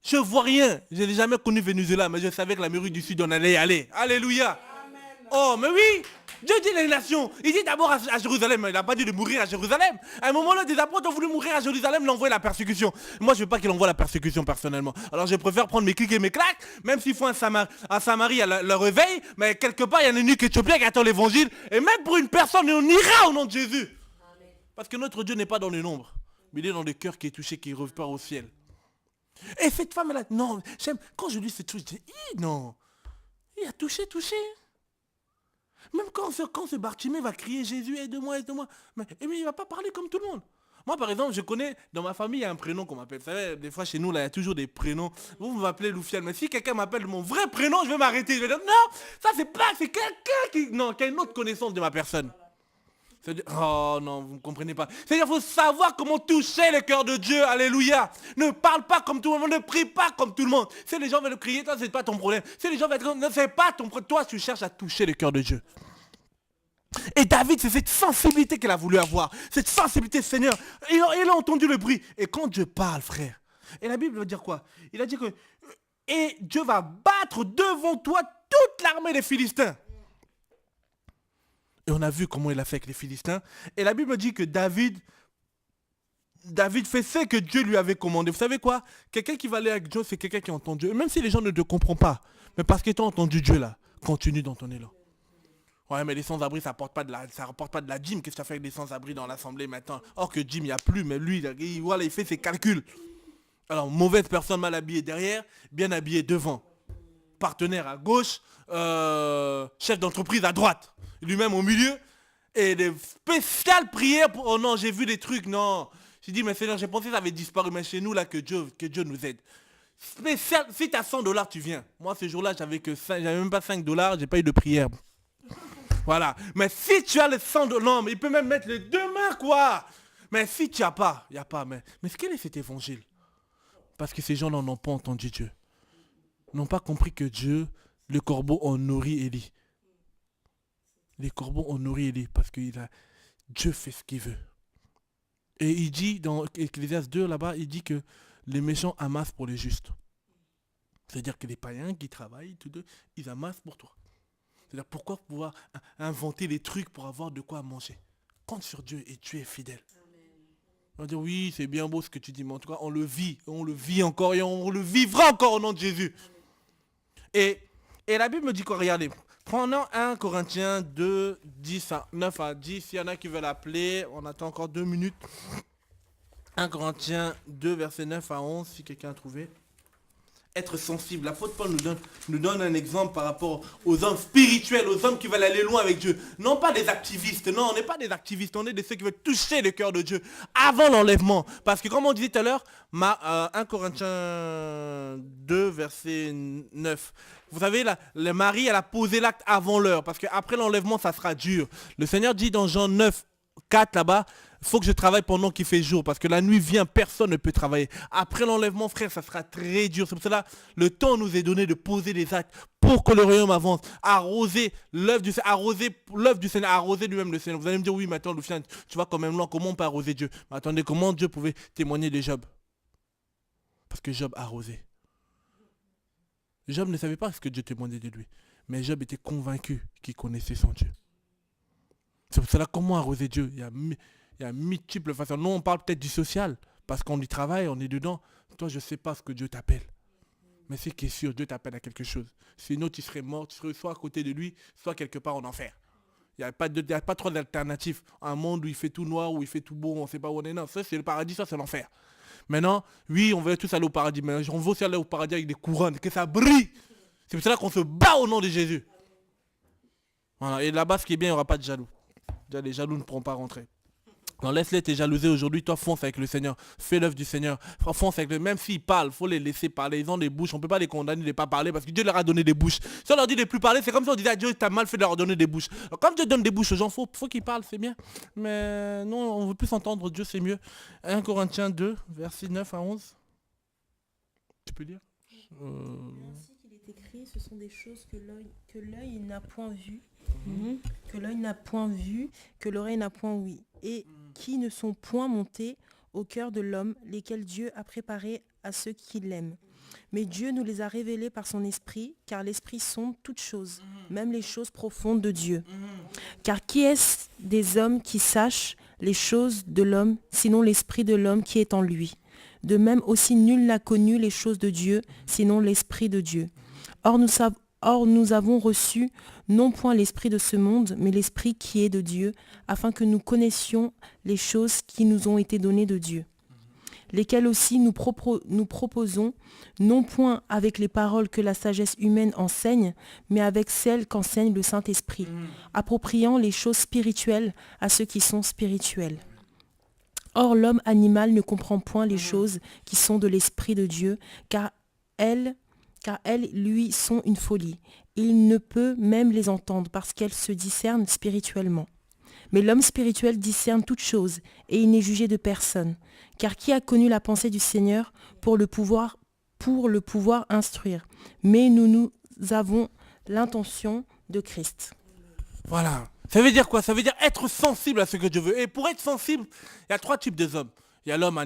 Je ne vois rien. Je n'ai jamais connu Venezuela, mais je savais que l'Amérique du Sud, on allait y aller. Alléluia. Amen. Oh, mais oui. Dieu dit les nations. Il dit d'abord à Jérusalem. Il n'a pas dit de mourir à Jérusalem. À un moment là, des apôtres ont voulu mourir à Jérusalem, l'envoyer la persécution. Moi, je ne veux pas qu'il envoie la persécution personnellement. Alors, je préfère prendre mes clics et mes claques, même s'il faut un Samarie à le réveil. Mais quelque part, il y a un eunuque éthiopien qui attend l'évangile. Et même pour une personne, on ira au nom de Jésus. Amen. Parce que notre Dieu n'est pas dans le nombre, mais il est dans le cœur qui est touché, qui repart au ciel. Et cette femme là, non, quand je lis cette chose, je dis, non, il a touché. Même quand ce Bartimée va crier Jésus, aide-moi, mais il ne va pas parler comme tout le monde. Moi par exemple, je connais, dans ma famille, il y a un prénom qu'on m'appelle. Vous savez, des fois chez nous, là, il y a toujours des prénoms. Vous m'appelez Loufiane, mais si quelqu'un m'appelle mon vrai prénom, je vais m'arrêter. Je vais dire, non, ça c'est quelqu'un qui a une autre connaissance de ma personne. Oh non, vous ne comprenez pas. C'est-à-dire qu'il faut savoir comment toucher le cœur de Dieu. Alléluia. Ne parle pas comme tout le monde, ne prie pas comme tout le monde. Si les gens veulent crier, toi, c'est pas ton problème. Si les gens veulent crier, c'est pas ton problème. Toi, tu cherches à toucher le cœur de Dieu. Et David, c'est cette sensibilité qu'il a voulu avoir. Cette sensibilité, Seigneur. Il a entendu le bruit. Et quand Dieu parle, frère. Et la Bible veut dire quoi? Il a dit que et Dieu va battre devant toi toute l'armée des Philistins. Et on a vu comment il a fait avec les Philistins. Et la Bible dit que David fait ce que Dieu lui avait commandé. Vous savez quoi? Quelqu'un qui va aller avec Dieu, c'est quelqu'un qui entend Dieu. Même si les gens ne te comprennent pas. Mais parce qu'ils t'ont entendu Dieu là, continue dans ton élan. Ouais, mais les sans-abri, ça rapporte pas de la dîme. Qu'est-ce que tu as fait avec les sans-abri dans l'assemblée maintenant? Or que dîme, il n'y a plus, mais lui, il fait ses calculs. Alors, mauvaise personne mal habillée derrière, bien habillée devant. Partenaire à gauche, chef d'entreprise à droite. Lui-même au milieu. Et des spéciales prières pour... Oh non, j'ai vu des trucs, non. J'ai dit, mais Seigneur, j'ai pensé que ça avait disparu. Mais chez nous, là, que Dieu nous aide. Spécial, si tu as 100 $, tu viens. Moi, ce jour-là, j'avais même pas 5 $, j'ai pas eu de prière. Voilà. Mais si tu as les 100 $, non, mais il peut même mettre les 2 mains, quoi. Mais si tu n'as pas, il n'y a pas. Mais quel est cet évangile? Parce que ces gens-là n'ont pas entendu Dieu. N'ont pas compris que Dieu, le corbeau, en nourrit Élie. Les corbeaux ont nourri Élie parce que Dieu fait ce qu'il veut. Et il dit dans Ecclésiaste 2 là-bas, il dit que les méchants amassent pour les justes. C'est-à-dire que les païens qui travaillent, tous deux, ils amassent pour toi. C'est-à-dire pourquoi pouvoir inventer des trucs pour avoir de quoi manger? Compte sur Dieu et Dieu est fidèle. On va dire oui, c'est bien beau ce que tu dis, mais en tout cas on le vit encore et on le vivra encore au nom de Jésus. Et la Bible me dit quoi? Regardez. Prenons 1 Corinthiens 2, 9 à 10. Il y en a qui veulent appeler. On attend encore 2 minutes. 1 Corinthiens 2, verset 9 à 11, si quelqu'un a trouvé. être sensible. L'apôtre Paul nous donne un exemple par rapport aux hommes spirituels, aux hommes qui veulent aller loin avec Dieu. Non pas des activistes, non, on n'est pas des activistes, on est de ceux qui veulent toucher le cœur de Dieu avant l'enlèvement. Parce que comme on disait tout à l'heure, 1 Corinthiens 2, verset 9. Vous savez, le mari, elle a posé l'acte avant l'heure, parce qu'après l'enlèvement, ça sera dur. Le Seigneur dit dans Jean 9, 4 là-bas, il faut que je travaille pendant qu'il fait jour, parce que la nuit vient, personne ne peut travailler. Après l'enlèvement, frère, ça sera très dur. C'est pour cela le temps nous est donné de poser des actes pour que le royaume avance. Arroser l'œuvre du Seigneur, arroser lui-même le Seigneur. Vous allez me dire, oui, mais attends, Lucien, tu vas quand même loin, comment on peut arroser Dieu? Mais attendez, comment Dieu pouvait témoigner de Job? Parce que Job arrosait. Job ne savait pas ce que Dieu témoignait de lui, mais Job était convaincu qu'il connaissait son Dieu. C'est pour cela, comment arroser Dieu? Il y a multiples façons. Nous, on parle peut-être du social, parce qu'on y travaille, on est dedans. Toi, je ne sais pas ce que Dieu t'appelle. Mais c'est qui est sûr, Dieu t'appelle à quelque chose. Sinon, tu serais mort, tu serais soit à côté de lui, soit quelque part en enfer. Il n'y a pas trop d'alternatives. Un monde où il fait tout noir, où il fait tout beau, on ne sait pas où on est. Non, ça, c'est le paradis, ça, c'est l'enfer. Maintenant, oui, on veut tous aller au paradis, mais on veut aussi aller au paradis avec des couronnes, que ça brille. C'est pour cela qu'on se bat au nom de Jésus. Voilà. Et là-bas, ce qui est bien, il n'y aura pas de jaloux. Déjà, les jaloux ne pourront pas rentrer. Non, laisse-les te jalouser aujourd'hui, toi fonce avec le Seigneur, fais l'œuvre du Seigneur, fonce avec même s'ils parlent, il faut les laisser parler, ils ont des bouches, on ne peut pas les condamner de ne pas parler parce que Dieu leur a donné des bouches. Si on leur dit de ne plus parler, c'est comme si on disait à Dieu, t'as mal fait de leur donner des bouches. Alors, comme Dieu donne des bouches aux gens, faut qu'ils parlent, c'est bien, mais non, on veut plus entendre Dieu, c'est mieux. 1 Corinthiens 2, versets 9 à 11. Tu peux lire Ainsi qu'il est écrit, ce sont des choses que l'œil n'a point vues, que l'œil n'a point vu, que l'oreille n'a point ouï, et qui ne sont point montés au cœur de l'homme, lesquels Dieu a préparés à ceux qui l'aiment. Mais Dieu nous les a révélés par son esprit, car l'esprit sonde toutes choses, même les choses profondes de Dieu. Car qui est-ce des hommes qui sachent les choses de l'homme, sinon l'esprit de l'homme qui est en lui? De même aussi nul n'a connu les choses de Dieu, sinon l'esprit de Dieu. Or nous avons reçu non point l'esprit de ce monde, mais l'esprit qui est de Dieu, afin que nous connaissions les choses qui nous ont été données de Dieu. Lesquelles aussi nous proposons, non point avec les paroles que la sagesse humaine enseigne, mais avec celles qu'enseigne le Saint-Esprit, appropriant les choses spirituelles à ceux qui sont spirituels. Or l'homme animal ne comprend point les choses qui sont de l'Esprit de Dieu, car elles lui sont une folie. Il ne peut même les entendre parce qu'elles se discernent spirituellement. Mais l'homme spirituel discerne toutes choses et il n'est jugé de personne. Car qui a connu la pensée du Seigneur pour le pouvoir instruire? Mais nous avons l'intention de Christ. Voilà. Ça veut dire quoi? Ça veut dire être sensible à ce que Dieu veut. Et pour être sensible, il y a 3 types d'hommes. Il y a l'homme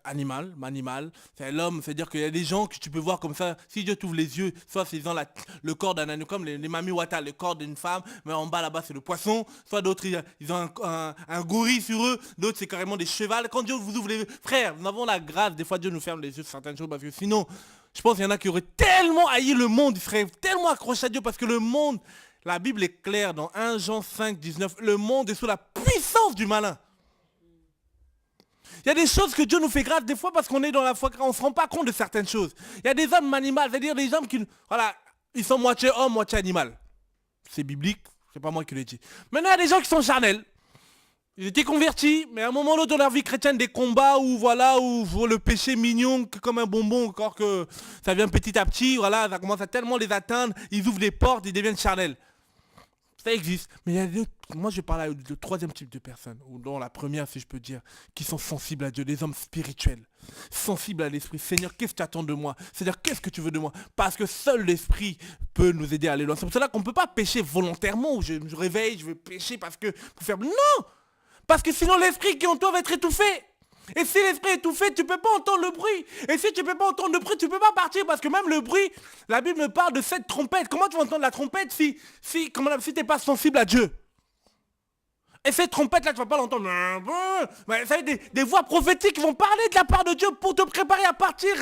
animal. C'est l'homme, c'est-à-dire qu'il y a des gens que tu peux voir comme ça. Si Dieu t'ouvre les yeux, soit c'est dans le corps d'un animal, comme les Mami Wata, le corps d'une femme, mais en bas là-bas c'est le poisson. Soit d'autres, ils ont un gorille sur eux. D'autres, c'est carrément des chevals. Quand Dieu vous ouvre les yeux, frère, nous avons la grâce. Des fois, Dieu nous ferme les yeux sur certaines choses parce que sinon, je pense qu'il y en a qui auraient tellement haï le monde, ils seraient tellement accrochés à Dieu parce que le monde, la Bible est claire dans 1 Jean 5, 19, le monde est sous la puissance du malin. Il y a des choses que Dieu nous fait grâce des fois parce qu'on est dans la foi, on ne se rend pas compte de certaines choses. Il y a des hommes animaux, c'est-à-dire des hommes qui, voilà, ils sont moitié homme, moitié animal. C'est biblique, c'est pas moi qui le dis. Maintenant, il y a des gens qui sont charnels. Ils étaient convertis, mais à un moment ou l'autre dans leur vie chrétienne, des combats où le péché mignon comme un bonbon, encore que ça vient petit à petit, voilà, ça commence à tellement les atteindre, ils ouvrent des portes, ils deviennent charnels. Ça existe. Mais il y a moi je parle de 3e type de personnes, ou dont la première, si je peux dire, qui sont sensibles à Dieu, des hommes spirituels, sensibles à l'esprit. Seigneur, qu'est-ce que tu attends de moi? C'est-à-dire, qu'est-ce que tu veux de moi? Parce que seul l'esprit peut nous aider à aller loin. C'est pour cela qu'on ne peut pas pécher volontairement, où je me réveille, je veux pécher parce que, pour faire... Non! Parce que sinon l'esprit qui est en toi va être étouffé. Et si l'esprit est étouffé, tu ne peux pas entendre le bruit. Et si tu ne peux pas entendre le bruit, tu ne peux pas partir. Parce que même le bruit, la Bible me parle de cette trompette. Comment tu vas entendre la trompette si tu n'es pas sensible à Dieu? Et cette trompette-là, tu ne vas pas l'entendre. Ça va être des voix prophétiques qui vont parler de la part de Dieu pour te préparer à partir.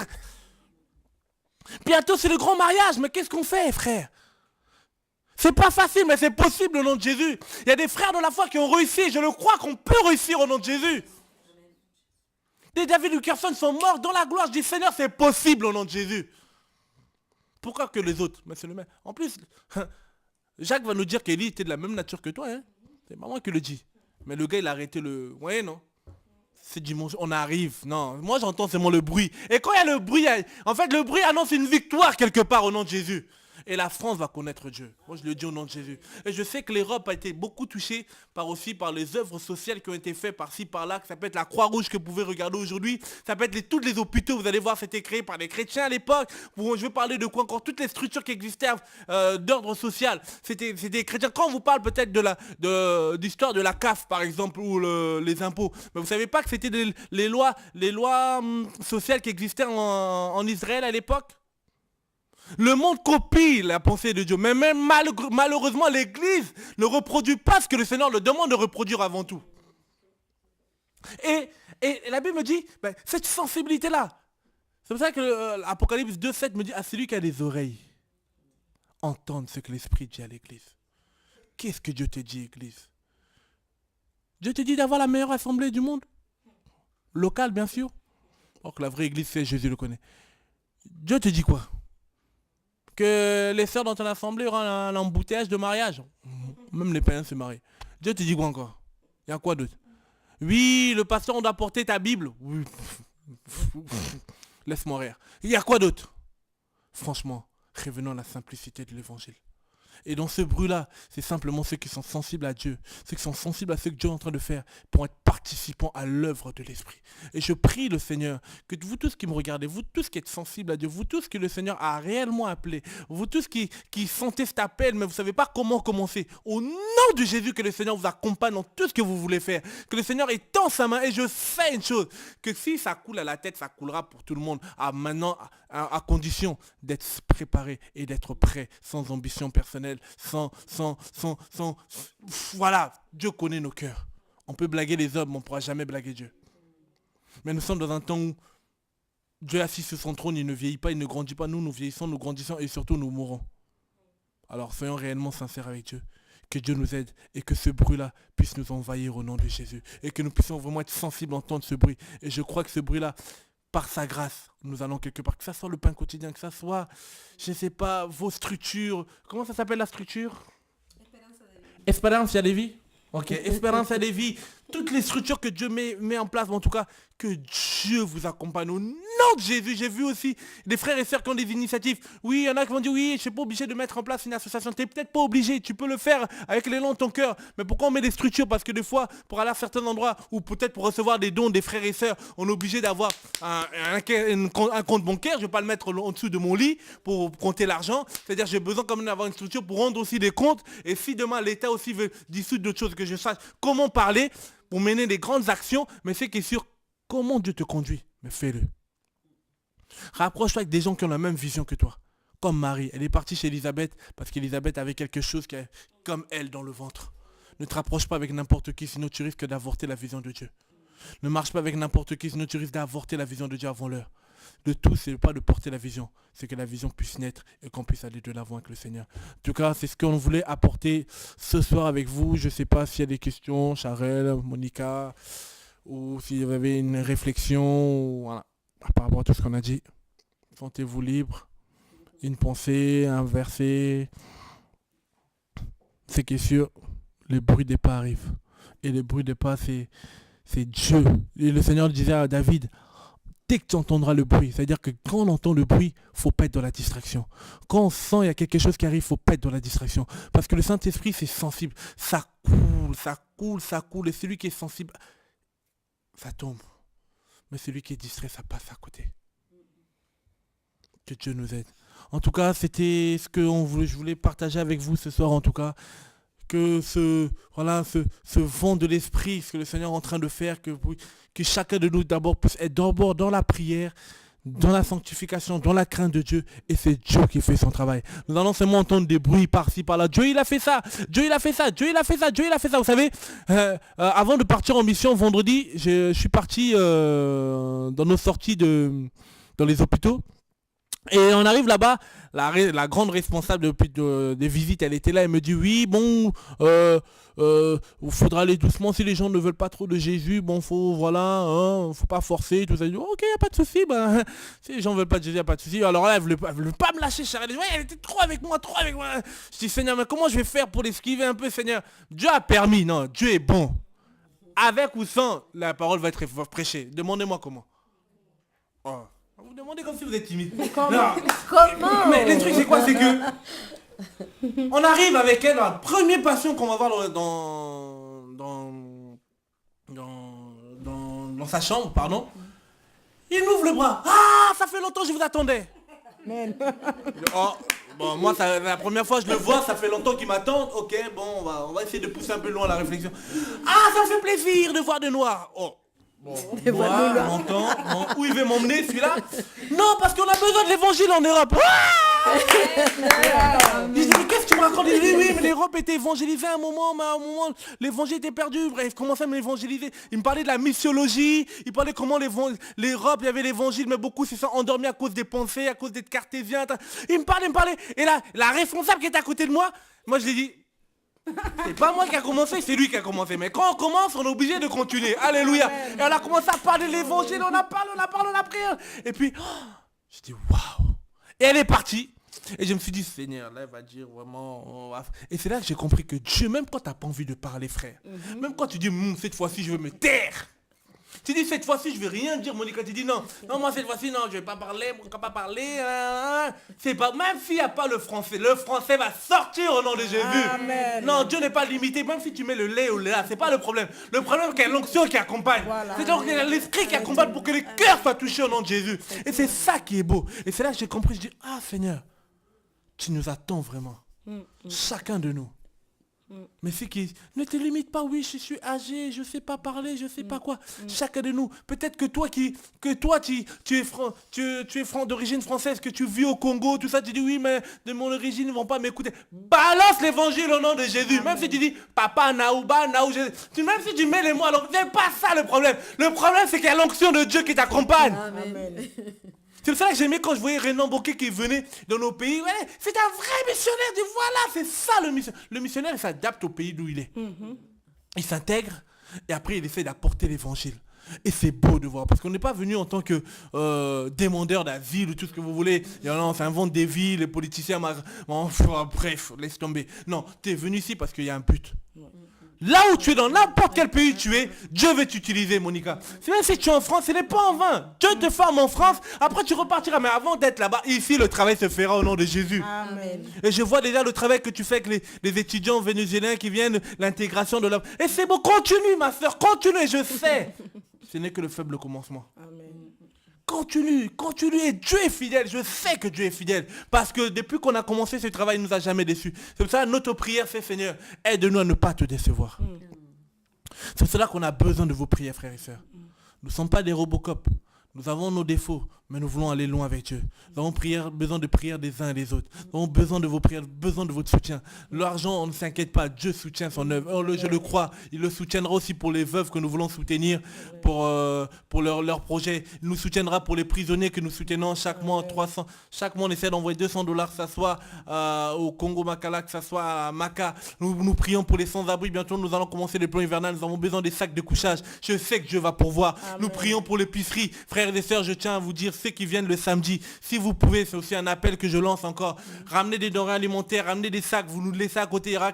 Bientôt, c'est le grand mariage. Mais qu'est-ce qu'on fait, frère? C'est pas facile, mais c'est possible au nom de Jésus. Il y a des frères de la foi qui ont réussi. Je le crois qu'on peut réussir au nom de Jésus. Des David Wilkerson sont morts dans la gloire du Seigneur. C'est possible au nom de Jésus. Pourquoi que les autres? Mais c'est le même. En plus, Jacques va nous dire qu'Élie était de la même nature que toi. Hein. C'est pas moi qui le dis. Mais le gars, il a arrêté le... Ouais, non. C'est dimanche, on arrive. Non, moi j'entends seulement le bruit. Et quand il y a le bruit, en fait le bruit annonce une victoire quelque part au nom de Jésus. Et la France va connaître Dieu. Moi je le dis au nom de Jésus. Et je sais que l'Europe a été beaucoup touchée par les œuvres sociales qui ont été faites par-ci, par-là. Ça peut être la Croix-Rouge que vous pouvez regarder aujourd'hui. Ça peut être tous les hôpitaux, vous allez voir, c'était créé par des chrétiens à l'époque. Je veux parler de quoi encore? Toutes les structures qui existaient d'ordre social. C'était des chrétiens. Quand on vous parle peut-être d'histoire de la CAF par exemple, ou les impôts, mais vous savez pas que c'était les lois sociales qui existaient en Israël à l'époque? Le monde copie la pensée de Dieu. Mais même malheureusement, l'Église ne reproduit pas ce que le Seigneur le demande de reproduire avant tout. Et la Bible me dit, cette sensibilité-là, c'est pour ça que l'Apocalypse 2,7 me dit, à celui qui a des oreilles, entendre ce que l'Esprit dit à l'Église. Qu'est-ce que Dieu te dit, Église? Dieu te dit d'avoir la meilleure assemblée du monde. Locale, bien sûr. Or que la vraie Église, c'est Jésus le connaît. Dieu te dit quoi? Que les sœurs dans ton assemblée auront un embouteillage de mariage. Même les païens se marient. Dieu te dit quoi encore? Il y a quoi d'autre? Oui, le pasteur, on doit porter ta Bible. Oui. Laisse-moi rire. Il y a quoi d'autre? Franchement, revenons à la simplicité de l'évangile. Et dans ce bruit-là, c'est simplement ceux qui sont sensibles à Dieu, ceux qui sont sensibles à ce que Dieu est en train de faire pour être participants à l'œuvre de l'Esprit. Et je prie le Seigneur que vous tous qui me regardez, vous tous qui êtes sensibles à Dieu, vous tous que le Seigneur a réellement appelé, vous tous qui sentez cet appel, mais vous ne savez pas comment commencer, au nom de Jésus, que le Seigneur vous accompagne dans tout ce que vous voulez faire, que le Seigneur est dans sa main. Et je sais une chose, que si ça coule à la tête, ça coulera pour tout le monde, à condition d'être préparé et d'être prêt, sans ambition personnelle, voilà, Dieu connaît nos cœurs. On peut blaguer les hommes, mais on ne pourra jamais blaguer Dieu. Mais nous sommes dans un temps où Dieu est assis sur son trône, il ne vieillit pas, il ne grandit pas. Nous vieillissons, nous grandissons et surtout nous mourrons. Alors soyons réellement sincères avec Dieu. Que Dieu nous aide et que ce bruit-là puisse nous envahir au nom de Jésus. Et que nous puissions vraiment être sensibles à entendre ce bruit. Et je crois que ce bruit-là, par sa grâce, nous allons quelque part, que ça soit le pain quotidien, que ça soit, je ne sais pas, vos structures. Comment ça s'appelle la structure? Espérance à Lévis. Ok, Espérance à Lévis. Toutes les structures que Dieu met en place, mais en tout cas, que Dieu vous accompagne au nom de Jésus. J'ai vu aussi des frères et sœurs qui ont des initiatives. Oui, il y en a qui vont dire, oui, je ne suis pas obligé de mettre en place une association. Tu n'es peut-être pas obligé, tu peux le faire avec l'élan de ton cœur. Mais pourquoi on met des structures? Parce que des fois, pour aller à certains endroits, ou peut-être pour recevoir des dons des frères et sœurs, on est obligé d'avoir un compte bancaire. Je ne vais pas le mettre en dessous de mon lit pour compter l'argent. C'est-à-dire j'ai besoin quand même d'avoir une structure pour rendre aussi des comptes. Et si demain l'État aussi veut dissoudre d'autres choses, que je sache comment parler pour mener des grandes actions, mais c'est qui est sûr, comment Dieu te conduit, mais fais-le. Rapproche-toi avec des gens qui ont la même vision que toi. Comme Marie, elle est partie chez Élisabeth parce qu'Élisabeth avait quelque chose qui est comme elle dans le ventre. Ne te rapproche pas avec n'importe qui, sinon tu risques d'avorter la vision de Dieu. Ne marche pas avec n'importe qui, sinon tu risques d'avorter la vision de Dieu avant l'heure. Le tout, c'est pas de porter la vision, c'est que la vision puisse naître et qu'on puisse aller de l'avant avec le Seigneur. En tout cas, c'est ce qu'on voulait apporter ce soir avec vous. Je ne sais pas s'il y a des questions, Charelle, Monica, ou si vous avez une réflexion, voilà, par rapport à tout ce qu'on a dit. Sentez-vous libre. Une pensée, un verset. C'est qui est sûr, le bruit des pas arrive. Et le bruit des pas, c'est Dieu. Et le Seigneur disait à David, dès que tu entendras le bruit, c'est-à-dire que quand on entend le bruit, il ne faut pas être dans la distraction. Quand on sent qu'il y a quelque chose qui arrive, il ne faut pas être dans la distraction. Parce que le Saint-Esprit, c'est sensible. Ça coule, ça coule, ça coule. Et celui qui est sensible, ça tombe. Mais celui qui est distrait, ça passe à côté. Que Dieu nous aide. En tout cas, c'était ce que je voulais partager avec vous ce soir, en tout cas. Que ce vent de l'esprit, ce que le Seigneur est en train de faire, que chacun de nous d'abord puisse être d'abord dans la prière, dans la sanctification, dans la crainte de Dieu, et c'est Dieu qui fait son travail. Nous allons seulement entendre des bruits par-ci, par-là. Dieu, il a fait ça, Dieu, il a fait ça, Dieu, il a fait ça, Dieu, il a fait ça. Vous savez, avant de partir en mission vendredi, je suis parti dans nos sorties dans les hôpitaux. Et on arrive là-bas, la grande responsable des visites, elle était là, elle me dit oui, bon, il faudra aller doucement si les gens ne veulent pas trop de Jésus, bon, faut pas forcer, tout ça. Je dis, ok, y a pas de souci, ben, si les gens veulent pas de Jésus, y a pas de souci. Alors là, elle voulait pas me lâcher, Charles. Ouais, elle était trop avec moi. Je dis, Seigneur, mais comment je vais faire pour l'esquiver un peu, Seigneur? Dieu a permis, non, Dieu est bon. Avec ou sans, la parole va être prêchée. Demandez-moi comment. Oh. Vous demandez comme si vous êtes timide. Comment? Mais le truc c'est quoi? C'est que on arrive avec elle, la première passion qu'on va voir dans sa chambre, pardon. Il m'ouvre le bras. Ah, ça fait longtemps que je vous attendais. Oh, bon, moi la première fois je le vois, ça fait longtemps qu'il m'attend. Ok, bon, on va essayer de pousser un peu loin la réflexion. Ah, ça me fait plaisir de voir des noirs. Oh. Bon, moi, longtemps, bon, où il veut m'emmener celui-là? Non, parce qu'on a besoin de l'évangile en Europe. Il dit, mais qu'est-ce que tu me racontes? Il dit, oui, mais l'Europe était évangélisée à un moment, mais à un moment, l'évangile était perdu. Bref, il commençait à m'évangéliser. Il me parlait de la missiologie, il parlait comment l'Europe, il y avait l'évangile, mais beaucoup se sont endormis à cause des pensées, à cause d'être cartésiens. Il me parlait. Et là, la responsable qui était à côté de moi, je lui ai dit, c'est pas moi qui a commencé, c'est lui qui a commencé. Mais quand on commence, on est obligé de continuer. Alléluia. Et on a commencé à parler de l'évangile, on a prié. Et puis, je dis waouh. Et elle est partie. Et je me suis dit, Seigneur, là, elle va dire vraiment... Et c'est là que j'ai compris que Dieu, même quand tu n'as pas envie de parler, frère, même quand tu dis, cette fois-ci, je veux me taire. Tu dis, cette fois-ci, je vais rien dire, Monica. Tu dis, non, moi, cette fois-ci, non, je vais pas parler, on ne va pas parler. C'est pas, même s'il n'y a pas le français va sortir au nom de Jésus. Amen. Non, Dieu n'est pas limité, même si tu mets le lait ou le là, c'est pas le problème. Le problème, c'est qu'il y a l'onction qui accompagne. Voilà. C'est donc qu'il y a l'esprit qui accompagne pour que le cœur soit touché au nom de Jésus. Et c'est ça qui est beau. Et c'est là que j'ai compris, je dis, ah Seigneur, tu nous attends vraiment. Chacun de nous. Mais c'est qui ne te limite pas, oui, je suis âgé, je sais pas parler, je sais pas quoi. Chacun de nous, peut-être que toi tu es d'origine française, que tu vis au Congo, tout ça, tu dis oui, mais de mon origine, ils vont pas m'écouter. Balance l'évangile au nom de Jésus. Amen. Même si tu dis papa, Naouba, Jésus, même si tu mets les mots, alors c'est pas ça le problème. Le problème, c'est qu'il y a l'onction de Dieu qui t'accompagne. Amen. C'est pour ça que j'aimais quand je voyais Renan Bokeh qui venait dans nos pays. Ouais, c'est un vrai missionnaire. Dis voilà, c'est ça le missionnaire. Le missionnaire, il s'adapte au pays d'où il est. Il s'intègre et après il essaie d'apporter l'évangile. Et c'est beau de voir, parce qu'on n'est pas venu en tant que demandeur d'asile ou tout ce que vous voulez. On s'invente des vies, les politiciens, bref, laisse tomber. Non, tu es venu ici parce qu'il y a un but. Là où tu es, dans n'importe quel pays tu es, Dieu veut t'utiliser, Monica. Même si tu es en France, ce n'est pas en vain. Dieu te forme en France, après tu repartiras. Mais avant d'être là-bas, ici, le travail se fera au nom de Jésus. Amen. Et je vois déjà le travail que tu fais avec les étudiants vénézuéliens qui viennent, l'intégration de l'homme. Et c'est beau, continue, ma soeur, continue, je sais. Ce n'est que le faible commencement. Amen. Continue, et Dieu est fidèle, je sais que Dieu est fidèle, parce que depuis qu'on a commencé ce travail, il ne nous a jamais déçus. C'est pour ça que notre prière, c'est Seigneur, aide-nous à ne pas te décevoir. C'est pour cela qu'on a besoin de vos prières, frères et sœurs. Nous ne sommes pas des Robocop, nous avons nos défauts, mais nous voulons aller loin avec Dieu. Nous avons besoin de prières des uns et des autres. Nous avons besoin de vos prières, besoin de votre soutien. L'argent, on ne s'inquiète pas, Dieu soutient son œuvre. Je le crois, il le soutiendra aussi pour les veuves que nous voulons soutenir, pour leur projet. Il nous soutiendra pour les prisonniers que nous soutenons chaque mois, 300. Chaque mois, on essaie d'envoyer $200, que ça soit au Congo-Makala, que ça soit à Maka. Nous prions pour les sans-abri. Bientôt, nous allons commencer les plans hivernales. Nous avons besoin des sacs de couchage. Je sais que Dieu va pourvoir. Amen. Nous prions pour l'épicerie. Frères et sœurs, je tiens à vous dire, ceux qui viennent le samedi, si vous pouvez, c'est aussi un appel que je lance encore, ramenez des denrées alimentaires, ramenez des sacs, vous nous laissez à côté, il y aura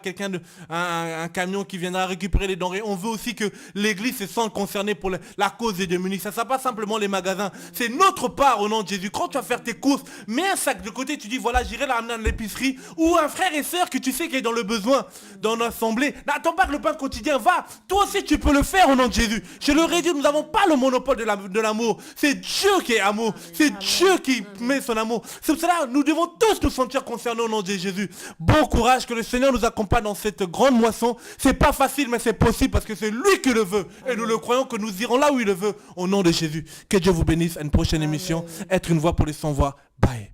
un camion qui viendra récupérer les denrées. On veut aussi que l'église se sente concernée pour la cause des démunis. Ça ne sera pas simplement les magasins, c'est notre part au nom de Jésus. Quand tu vas faire tes courses, mets un sac de côté, tu dis voilà, j'irai la ramener à l'épicerie, ou un frère et sœur que tu sais qui est dans le besoin, dans l'assemblée. N'attends pas que le pain quotidien va, toi aussi tu peux le faire au nom de Jésus. Je le redis, nous n'avons pas le monopole de l'amour, c'est Dieu qui est amour, c'est Dieu qui met son amour. C'est pour cela nous devons tous nous sentir concernés au nom de Jésus. Bon courage, que le Seigneur nous accompagne dans cette grande moisson. C'est pas facile, mais c'est possible parce que c'est lui qui le veut. Et nous le croyons que nous irons là où il le veut au nom de Jésus. Que Dieu vous bénisse. À une prochaine émission. Être une voix pour les sans voix. Bye.